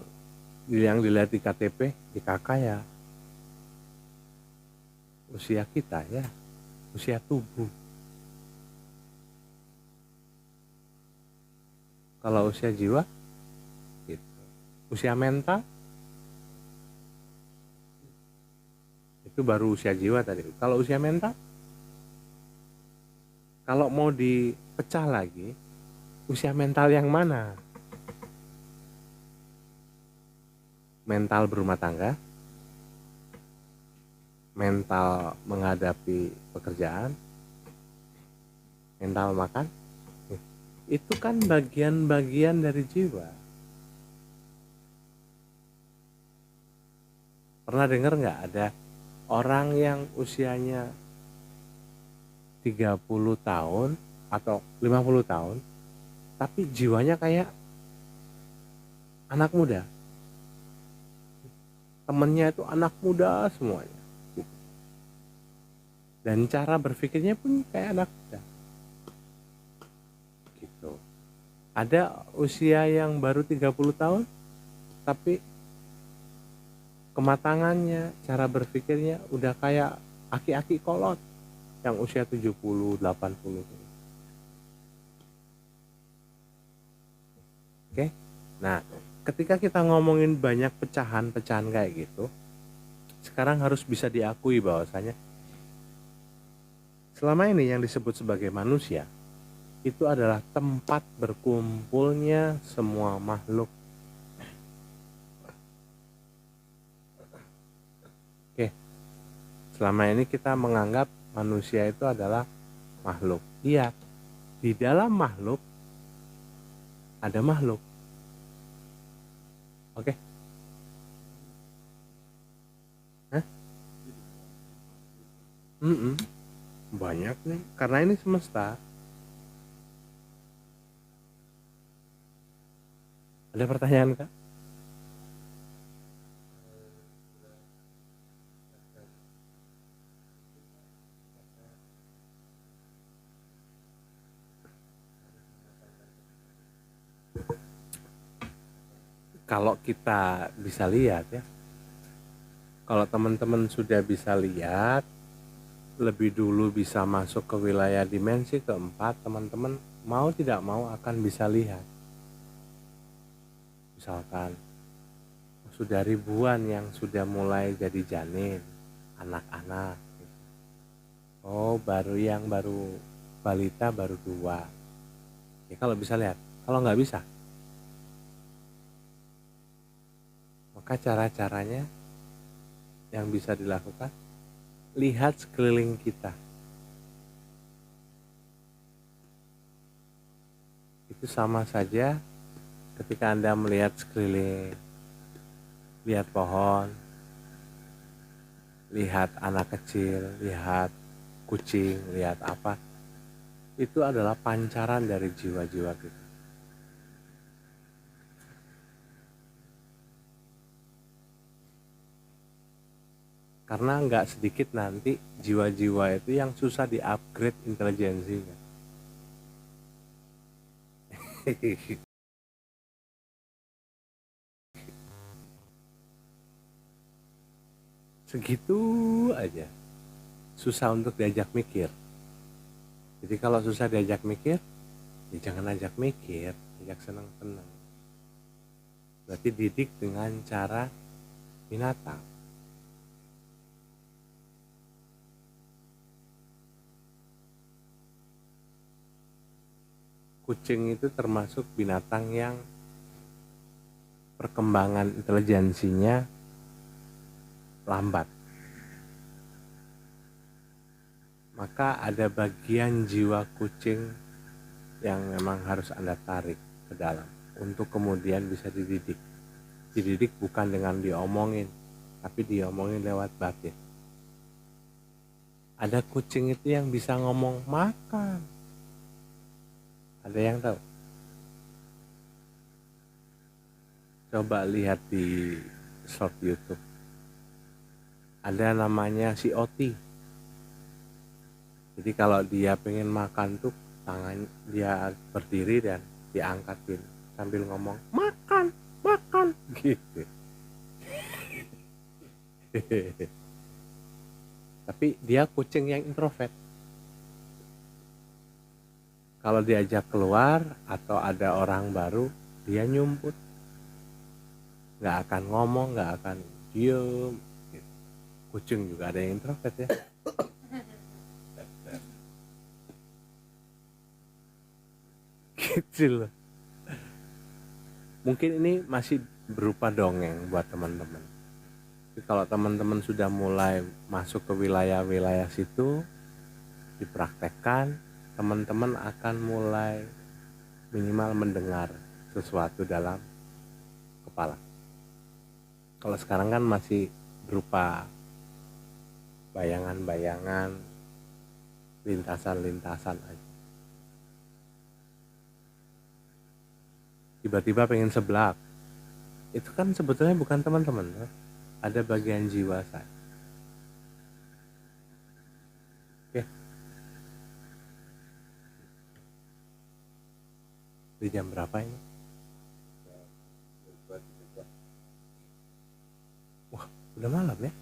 yang dilihat di KTP, di KK ya usia kita ya, usia tubuh. Kalau usia jiwa, gitu. Usia mental, itu baru usia jiwa tadi. Kalau usia mental, kalau mau dipecah lagi, usia mental yang mana? Mental berumah tangga, mental menghadapi pekerjaan, mental makan. Itu kan bagian-bagian dari jiwa. Pernah dengar nggak ada orang yang usianya 30 tahun atau 50 tahun tapi jiwanya kayak anak muda, temennya itu anak muda semuanya gitu. Dan cara berpikirnya pun kayak anak muda gitu. Ada usia yang baru 30 tahun tapi kematangannya, cara berpikirnya udah kayak aki-aki kolot yang usia 70, 80. Oke. Nah, ketika kita ngomongin banyak pecahan-pecahan kayak gitu, sekarang harus bisa diakui bahwasanya selama ini yang disebut sebagai manusia itu adalah tempat berkumpulnya semua makhluk. Selama ini kita menganggap manusia itu adalah makhluk. Iya, di dalam makhluk ada makhluk. Oke? Hah? Banyak nih, karena ini semesta. Ada pertanyaan Kak? Kalau kita bisa lihat ya, kalau teman-teman sudah bisa lihat, lebih dulu bisa masuk ke wilayah dimensi keempat, teman-teman mau tidak mau akan bisa lihat. Misalkan sudah ribuan yang sudah mulai jadi janin, anak-anak. Oh, baru balita baru 2. Ya kalau bisa lihat, kalau nggak bisa, maka cara-caranya yang bisa dilakukan, lihat sekeliling kita. Itu sama saja ketika Anda melihat sekeliling, lihat pohon, lihat anak kecil, lihat kucing, lihat apa, itu adalah pancaran dari jiwa-jiwa kita. Karena nggak sedikit nanti jiwa-jiwa itu yang susah di-upgrade intelijensinya. Segitu aja. Susah untuk diajak mikir. Jadi kalau susah diajak mikir, ya jangan ajak mikir, ajak senang-senang. Berarti didik dengan cara binatang. Kucing itu termasuk binatang yang perkembangan intelijensinya lambat. Maka ada bagian jiwa kucing yang memang harus Anda tarik ke dalam untuk kemudian bisa dididik. Dididik bukan dengan diomongin, tapi diomongin lewat batin. Ada kucing itu yang bisa ngomong makan. Ada yang tahu? Coba lihat di short YouTube. Ada namanya si Oti. Jadi kalau dia pengen makan tuh tangan dia berdiri dan diangkatin sambil ngomong makan, makan gitu. Tapi dia kucing yang introvert. Kalau diajak keluar atau ada orang baru, dia nyumput. Nggak akan ngomong, nggak akan diem. Gitu. Kucing juga ada yang introvert ya. Gitu loh. Mungkin ini masih berupa dongeng buat teman-teman. Jadi kalau teman-teman sudah mulai masuk ke wilayah-wilayah situ, dipraktekkan, teman-teman akan mulai minimal mendengar sesuatu dalam kepala. Kalau sekarang kan masih berupa bayangan-bayangan, lintasan-lintasan aja. Tiba-tiba pengen seblak. Itu kan sebetulnya bukan teman-teman, ada bagian jiwa saya. Oke. Di jam berapa ini? Wah, udah malam ya?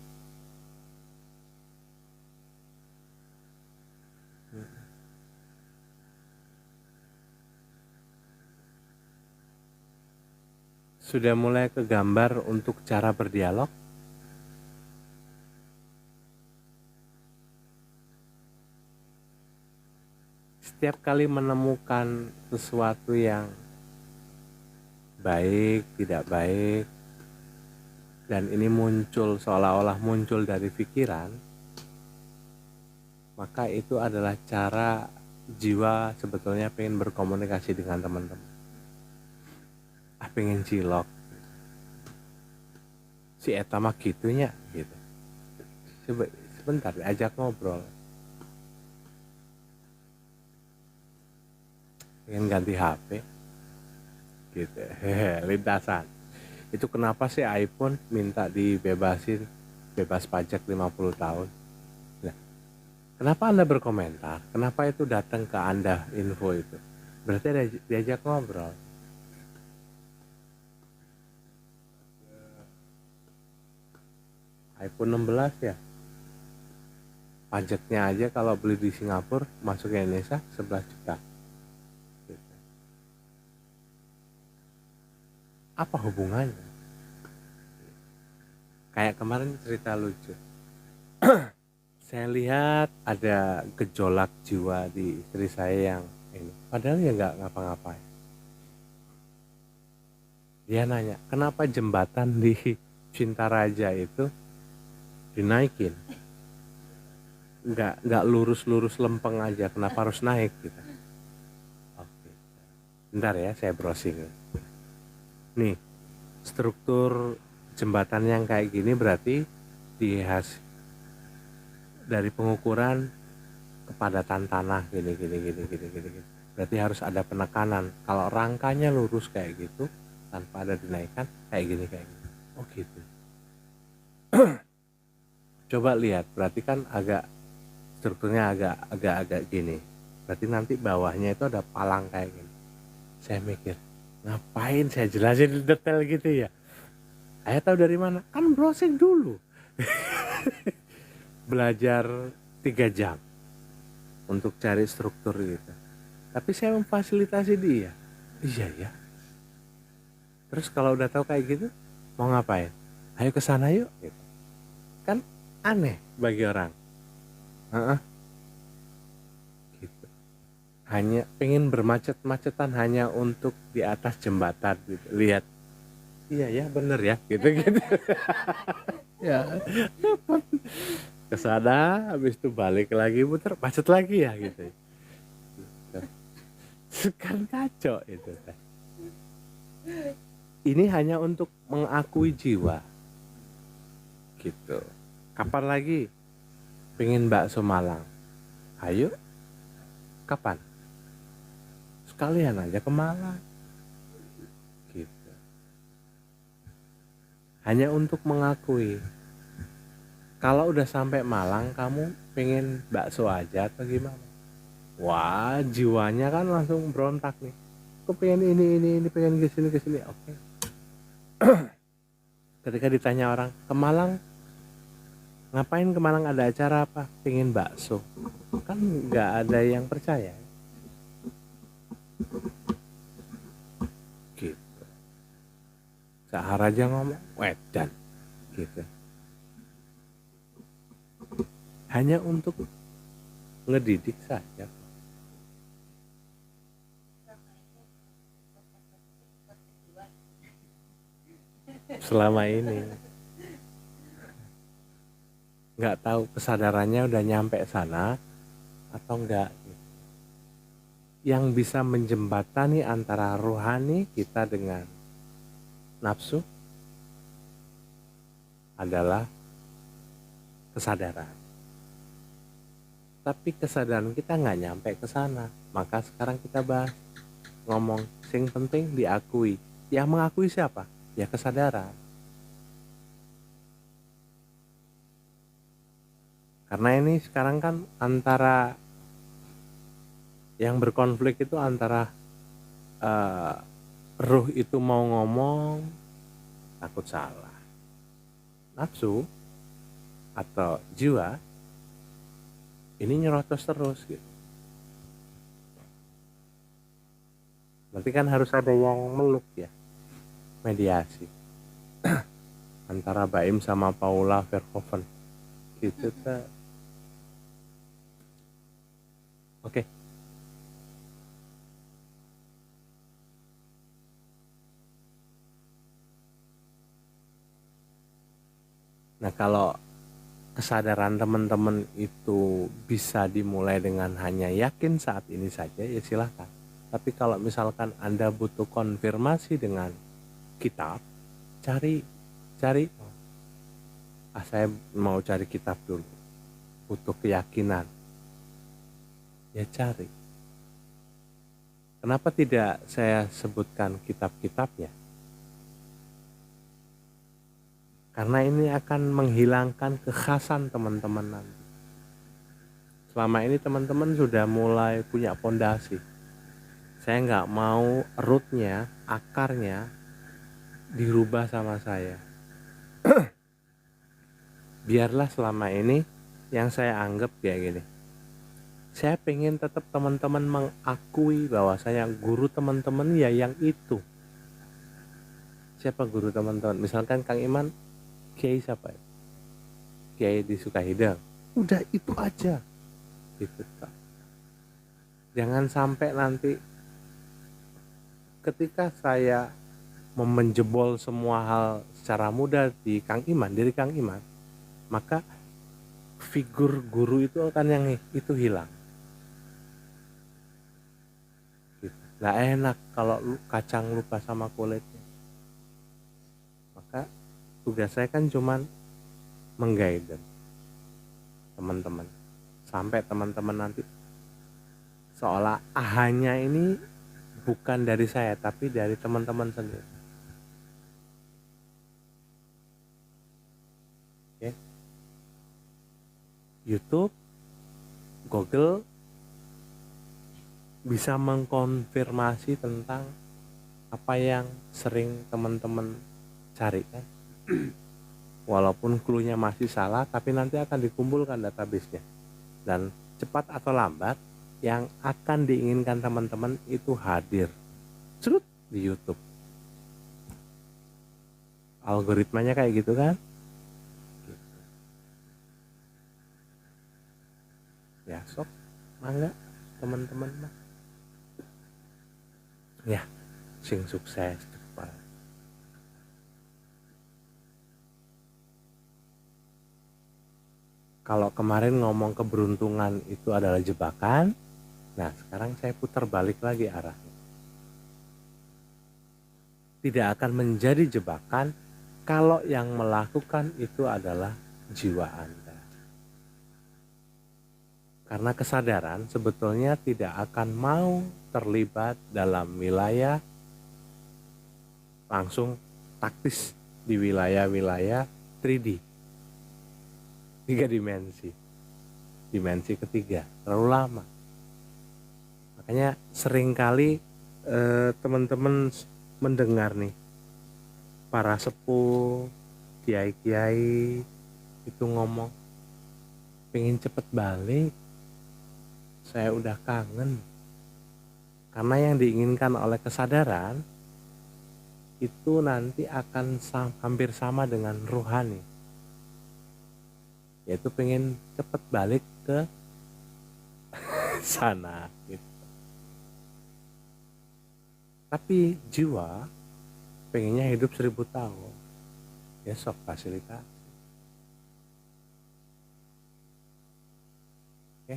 Sudah mulai kegambar untuk cara berdialog? Setiap kali menemukan sesuatu yang baik, tidak baik, dan ini muncul seolah-olah muncul dari pikiran, maka itu adalah cara jiwa sebetulnya pengen berkomunikasi dengan teman-teman. Pengen cilok. Si eta mah gitunya gitu. Coba sebentar ajak ngobrol. Pengen ganti HP gitu. Lintasan. Itu kenapa sih iPhone minta dibebasin bebas pajak 50 tahun? Nah, kenapa Anda berkomentar? Kenapa itu datang ke Anda info itu? Berarti ada diajak ngobrol. iPhone 16 ya. Pajaknya aja kalau beli di Singapura masuk ke Indonesia 11 juta. Apa hubungannya? Kayak kemarin cerita lucu. Saya lihat ada gejolak jiwa di istri saya yang ini. Padahal ya nggak ngapa-ngapain. Dia nanya, kenapa jembatan di Cintaraja itu dinaikin? Nggak lurus-lurus lempeng aja, kenapa harus naik gitu? Oke. Bentar ya, saya browsing. Nih, struktur jembatan yang kayak gini berarti dari pengukuran kepadatan tanah gini. Berarti harus ada penekanan. Kalau rangkanya lurus kayak gitu tanpa ada dinaikan kayak gini. Oh gitu. Coba lihat, berarti kan strukturnya agak gini. Berarti nanti bawahnya itu ada palang kayak gini. Saya mikir, ngapain saya jelasin detail gitu ya? Saya tahu dari mana? Kan browsing dulu. Belajar 3 jam untuk cari struktur gitu. Tapi saya memfasilitasi dia. Iya ya. Terus kalau udah tahu kayak gitu, mau ngapain? Ayo ke sana yuk. Gitu. Kan aneh bagi orang. Gitu. Hanya pengen bermacet-macetan hanya untuk di atas jembatan gitu. Lihat. Iya ya, bener ya. Gitu. Ya. Ke sana, habis itu balik lagi muter, macet lagi ya gitu. Kan kacau itu. Ini hanya untuk mengakui jiwa. Gitu. Kapan lagi pengen bakso Malang? Ayo. Kapan? Sekalian aja ke Malang. Gitu. Hanya untuk mengakui. Kalau udah sampai Malang, kamu pengen bakso aja atau gimana? Wah, jiwanya kan langsung berontak nih. Aku pengen ini pengen kesini. Oke. Ketika ditanya orang, ke Malang, ngapain ke Malang, ada acara apa? Pengen bakso. Kan nggak ada yang percaya. Gitu. Sahar aja ngomong, wedan. Gitu. Hanya untuk ngedidik saja. Selama ini nggak tahu kesadarannya udah nyampe sana atau enggak. Yang bisa menjembatani antara rohani kita dengan nafsu adalah kesadaran. Tapi kesadaran kita nggak nyampe ke sana. Maka sekarang kita bahas ngomong yang penting diakui. Yang mengakui siapa? Ya kesadaran. Karena ini sekarang kan antara yang berkonflik itu antara ruh itu mau ngomong takut salah, nafsu atau jiwa ini nyerocos terus gitu. Berarti kan harus ada yang meluk ya, mediasi antara Baim sama Paula Verhoeven gitu tuh. Oke. Nah kalau kesadaran teman-teman itu bisa dimulai dengan hanya yakin saat ini saja, ya silahkan. Tapi kalau misalkan Anda butuh konfirmasi dengan kitab, cari. Saya mau cari kitab dulu. Butuh keyakinan. Ya cari. Kenapa tidak saya sebutkan kitab-kitabnya? Karena ini akan menghilangkan kekhasan teman-teman nanti. Selama ini teman-teman sudah mulai punya fondasi. Saya nggak mau rootnya, akarnya dirubah sama saya. Biarlah selama ini yang saya anggap kayak gini. Saya pengen tetap teman-teman mengakui bahwasanya guru teman-teman ya yang itu. Siapa guru teman-teman? Misalkan Kang Iman, Kiai siapa ya? Kiai di Sukahidang. Udah itu aja. Gitu. Jangan sampai nanti ketika saya menjebol semua hal secara mudah di Kang Iman, diri Kang Iman, maka figur guru itu akan yang itu hilang. Gitu. Gak enak kalau kacang lupa sama kulitnya. Maka tugas saya kan cuman mengguide teman-teman sampai teman-teman nanti seolah ahanya ini bukan dari saya tapi dari teman-teman sendiri. Oke. YouTube, Google bisa mengkonfirmasi tentang apa yang sering teman-teman cari kan. Walaupun clue-nya masih salah, tapi nanti akan dikumpulkan database-nya. Dan cepat atau lambat, yang akan diinginkan teman-teman itu hadir. Cerut di YouTube. Algoritmanya kayak gitu kan? Ya sok, mangga teman-teman mah. Ya, sing sukses cepat. Kalau kemarin ngomong keberuntungan itu adalah jebakan, nah sekarang saya putar balik lagi arahnya. Tidak akan menjadi jebakan kalau yang melakukan itu adalah jiwa Anda. Karena kesadaran sebetulnya tidak akan mau terlibat dalam wilayah langsung taktis di wilayah-wilayah 3D. 3 dimensi. Dimensi ketiga, terlalu lama. Makanya seringkali teman-teman mendengar nih para sepuh, kiai-kiai itu ngomong pengen cepet balik. Saya udah kangen. Karena yang diinginkan oleh kesadaran itu nanti akan hampir sama dengan rohani. Yaitu pengen cepet balik ke sana gitu. Tapi jiwa pengennya hidup 1000 tahun. Ya sok fasilitasi. Oke.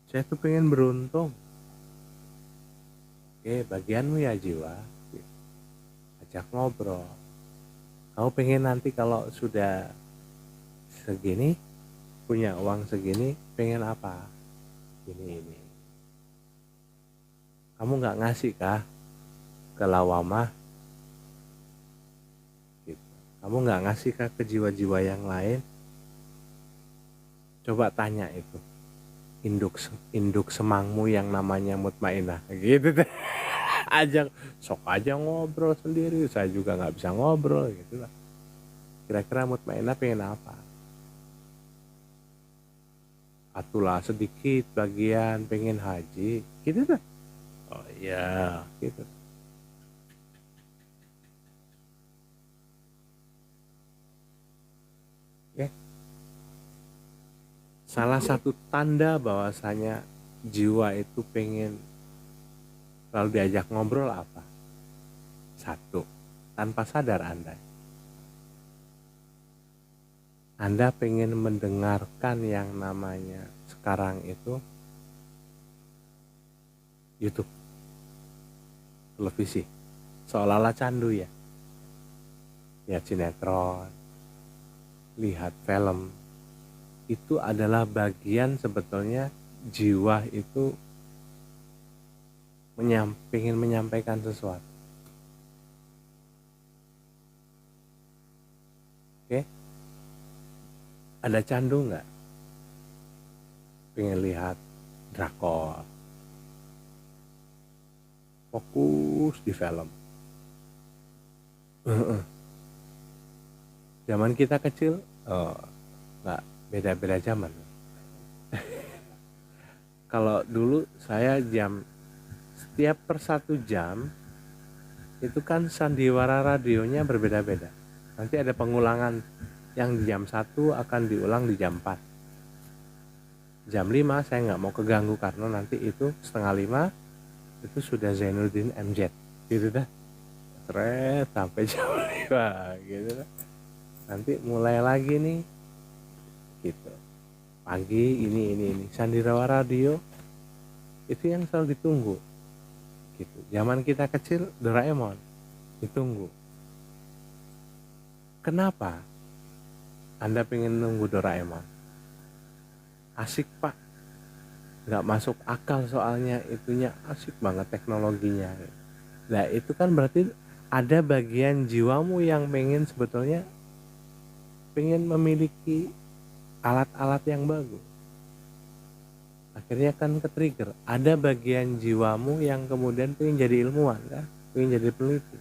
Saya tuh pengen beruntung. Oke, bagianmu ya jiwa. Ajak ngobrol. Kamu pengen nanti kalau sudah segini, punya uang segini, pengen apa? Ini. Kamu gak ngasih kah ke lawamah? Gitu. Kamu gak ngasih kah ke jiwa-jiwa yang lain? Coba tanya itu. Induk semangmu yang namanya mutmainah. Gitu deh. Sok aja ngobrol sendiri, saya juga nggak bisa ngobrol gitu lah. Kira-kira mutmainah pengen apa? Atulah sedikit bagian pengen haji gitu kan? Oh iya gitu. Ya. Salah satu tanda bahwasanya jiwa itu pengen lalu diajak ngobrol apa? Satu, tanpa sadar Anda, Anda pengen mendengarkan yang namanya sekarang itu YouTube, televisi, seolah-olah candu ya. Lihat sinetron, lihat film, itu adalah bagian sebetulnya jiwa itu pengen menyampaikan sesuatu. Oke? Ada candu nggak? Pengen lihat drakor, fokus di film. Zaman kita kecil, nggak, beda-beda zaman. Kalau dulu saya setiap per 1 jam itu kan sandiwara radionya berbeda-beda. Nanti ada pengulangan yang di jam 1 akan diulang di jam 4. Jam 5 saya nggak mau keganggu karena nanti itu 4:30 itu sudah Zainuddin MZ gitu dah. Sampai jam 5 gitu dah. Nanti mulai lagi nih gitu. Pagi ini sandiwara radio itu yang selalu ditunggu gitu. Zaman kita kecil Doraemon ditunggu. Kenapa Anda pengen nunggu Doraemon? Asik pak, nggak masuk akal soalnya itunya asik banget teknologinya. Nah itu kan berarti ada bagian jiwamu yang sebetulnya pengen memiliki alat-alat yang bagus. Akhirnya kan ke-trigger. Ada bagian jiwamu yang kemudian pengen jadi ilmuwan kan, pengen jadi peneliti.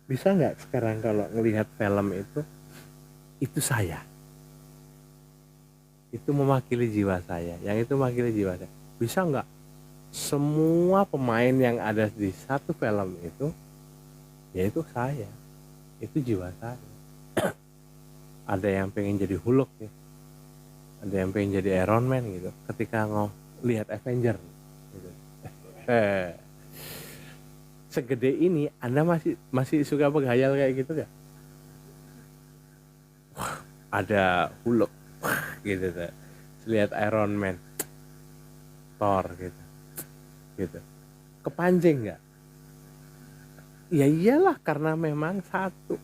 Bisa nggak sekarang kalau ngelihat film itu saya, itu mewakili jiwa saya, yang itu mewakili jiwa saya. Bisa nggak semua pemain yang ada di satu film itu, yaitu saya, itu jiwa saya. Ada yang pengen jadi Hulk nih, ada yang pengen jadi Iron Man gitu. Ketika lihat Avenger, gitu. Segede ini Anda masih suka berkhayal kayak gitu gak? Wah, ada Hulk gitu tuh. Lihat Iron Man, Thor gitu. Kepancing nggak? Ya iyalah, karena memang satu,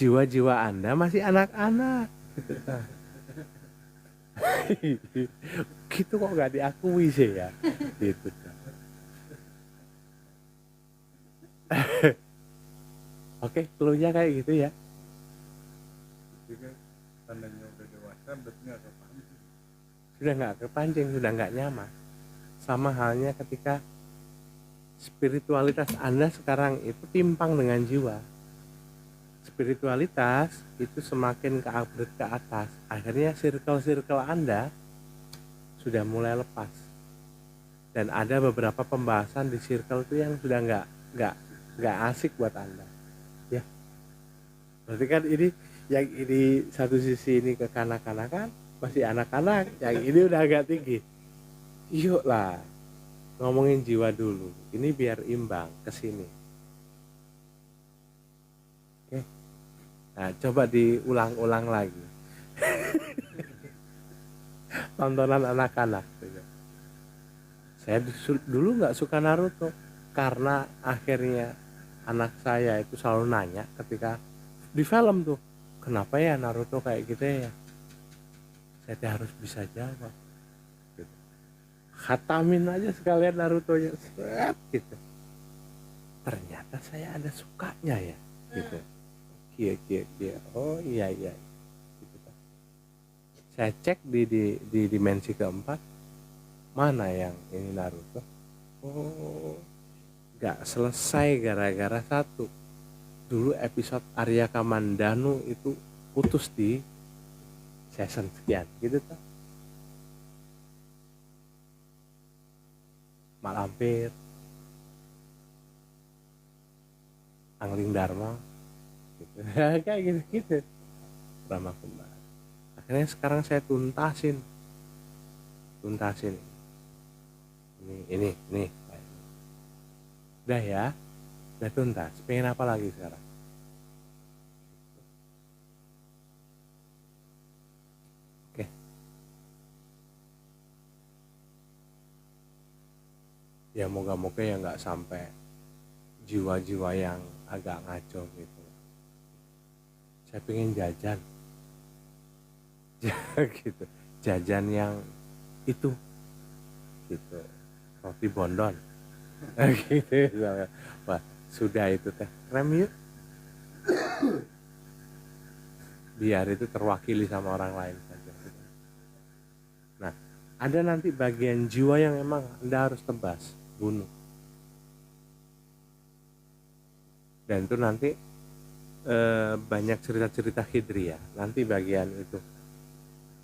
jiwa-jiwa Anda masih anak-anak gitu. Gitu kok nggak diakui sih ya gitu. Oke, clue-nya kayak gitu ya. Jadi kan tandanya udah dewasa berarti nggak kepancing. Sudah nggak kepancing, sudah nggak nyaman. Sama halnya ketika spiritualitas Anda sekarang itu timpang dengan jiwa. Spiritualitas itu semakin ke-upgrade ke atas, akhirnya circle-circle Anda sudah mulai lepas. Dan ada beberapa pembahasan di circle itu yang sudah nggak asik buat Anda. Ya. Berarti kan yang ini satu sisi ini kekanak-kanakan, masih anak-anak, yang ini udah agak tinggi. Yuk lah, ngomongin jiwa dulu. Ini biar imbang ke sini. Oke. Nah, coba diulang-ulang lagi. Tontonan anak-anak. Saya dulu nggak suka Naruto karena akhirnya anak saya itu selalu nanya ketika di film tuh, kenapa ya Naruto kayak gitu ya? Saya harus bisa jawab. Gitu. Khatamin aja sekalian Naruto-nya, gitu. Ternyata saya ada sukanya ya, gitu. Kia. Oh iya. Gitu. Saya cek di dimensi keempat, mana yang ini Naruto? Oh, gak selesai gara-gara satu. Dulu episode Arya Kamandanu itu putus di season sekian, gitu tuh. Malampir, Angling Dharma, gitu. Kayak gitu. Rama Kembar. Akhirnya sekarang saya tuntasin ini. Udah ya, udah tuntas. Pengen apa lagi sekarang? Oke. Ya moga-moga ya nggak sampai jiwa-jiwa yang agak ngaco gitu. Saya pengen jajan. Gitu. Jajan yang itu gitu. Roti Bondon. Gitu. Wah, sudah itu teh. Rem yuk. Biar itu terwakili sama orang lain saja. Nah, ada nanti bagian jiwa yang emang Anda harus tebas, bunuh. Dan itu nanti banyak cerita-cerita Hidriyah. Nanti bagian itu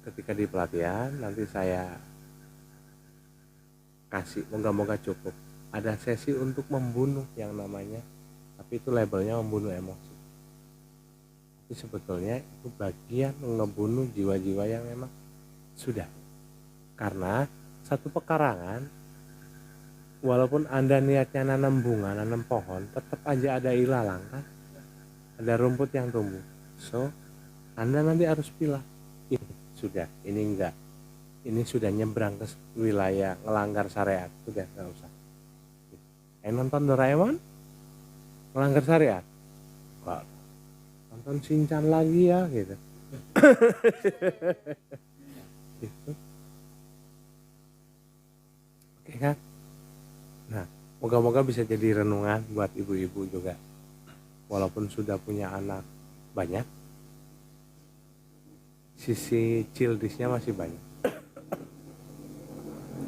ketika di pelatihan nanti saya kasih, moga-moga cukup. Ada sesi untuk membunuh yang namanya, tapi itu labelnya membunuh emosi. Tapi sebetulnya itu bagian ngebunuh jiwa-jiwa yang memang sudah. Karena satu pekarangan, walaupun Anda niatnya nanam bunga, nanam pohon, tetap aja ada ilalang kan. Ada rumput yang tumbuh. So, Anda nanti harus pilih. Ini sudah, ini enggak. Ini sudah nyebrang ke wilayah ngelanggar syariat. Sudah, enggak usah. Nonton Doraemon? Ngelanggar syariat? Enggak. Nonton Shinchan lagi ya, gitu. Gitu. Oke kan? Nah, moga-moga bisa jadi renungan buat ibu-ibu juga. Walaupun sudah punya anak banyak, sisi childishnya masih banyak.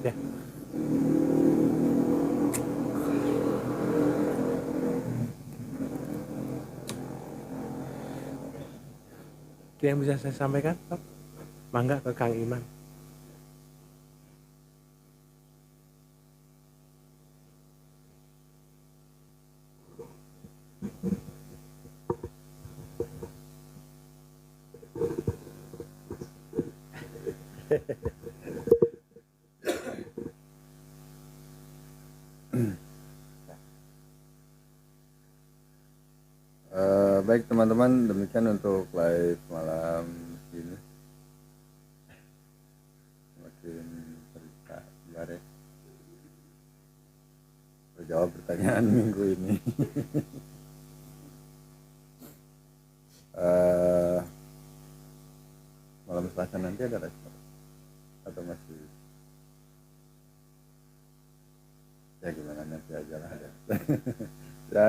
Ya. Itu yang bisa saya sampaikan, Pak. Mangga ke Kang Iman. Baik teman-teman, demikian untuk live malam ini. Semakin cerita biar ya terjawab pertanyaan minggu ini. Malam Selasa nanti ada respon atau masih ya gimana nanti aja lah ya. Ya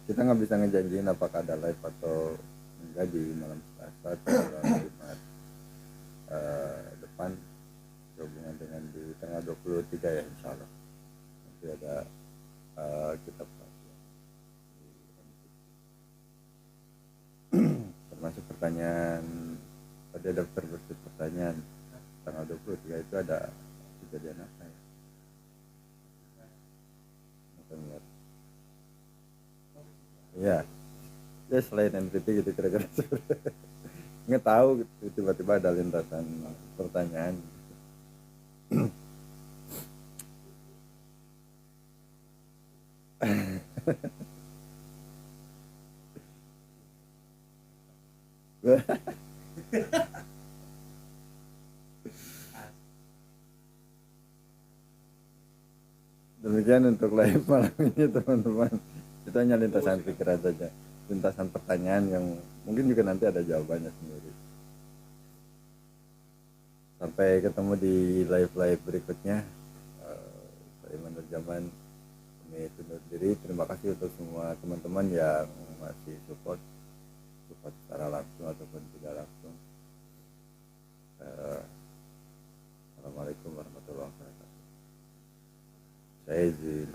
kita nggak bisa ngejanjiin apakah ada live atau enggak di malam Selasa atau malam Jumat depan sehubungan dengan di tanggal 23 ya insya Allah nanti ada kitab termasuk pertanyaan tadi ada terbesit pertanyaan tanggal 23 itu ada kejadian apa ya? Iya, ya selain NPT gitu kira-kira nggak tahu gitu, tiba-tiba ada lintasan pertanyaan. Demikian untuk live malam ini teman-teman. Itu hanya lintasan pikiran saja, lintasan pertanyaan yang mungkin juga nanti ada jawabannya sendiri. Sampai ketemu di live-live berikutnya. Saya Iman Zaman pamit undur diri. Terima kasih untuk semua teman-teman yang masih support secara langsung ataupun tidak langsung. Assalamualaikum warahmatullahi wabarakatuh. Saya izin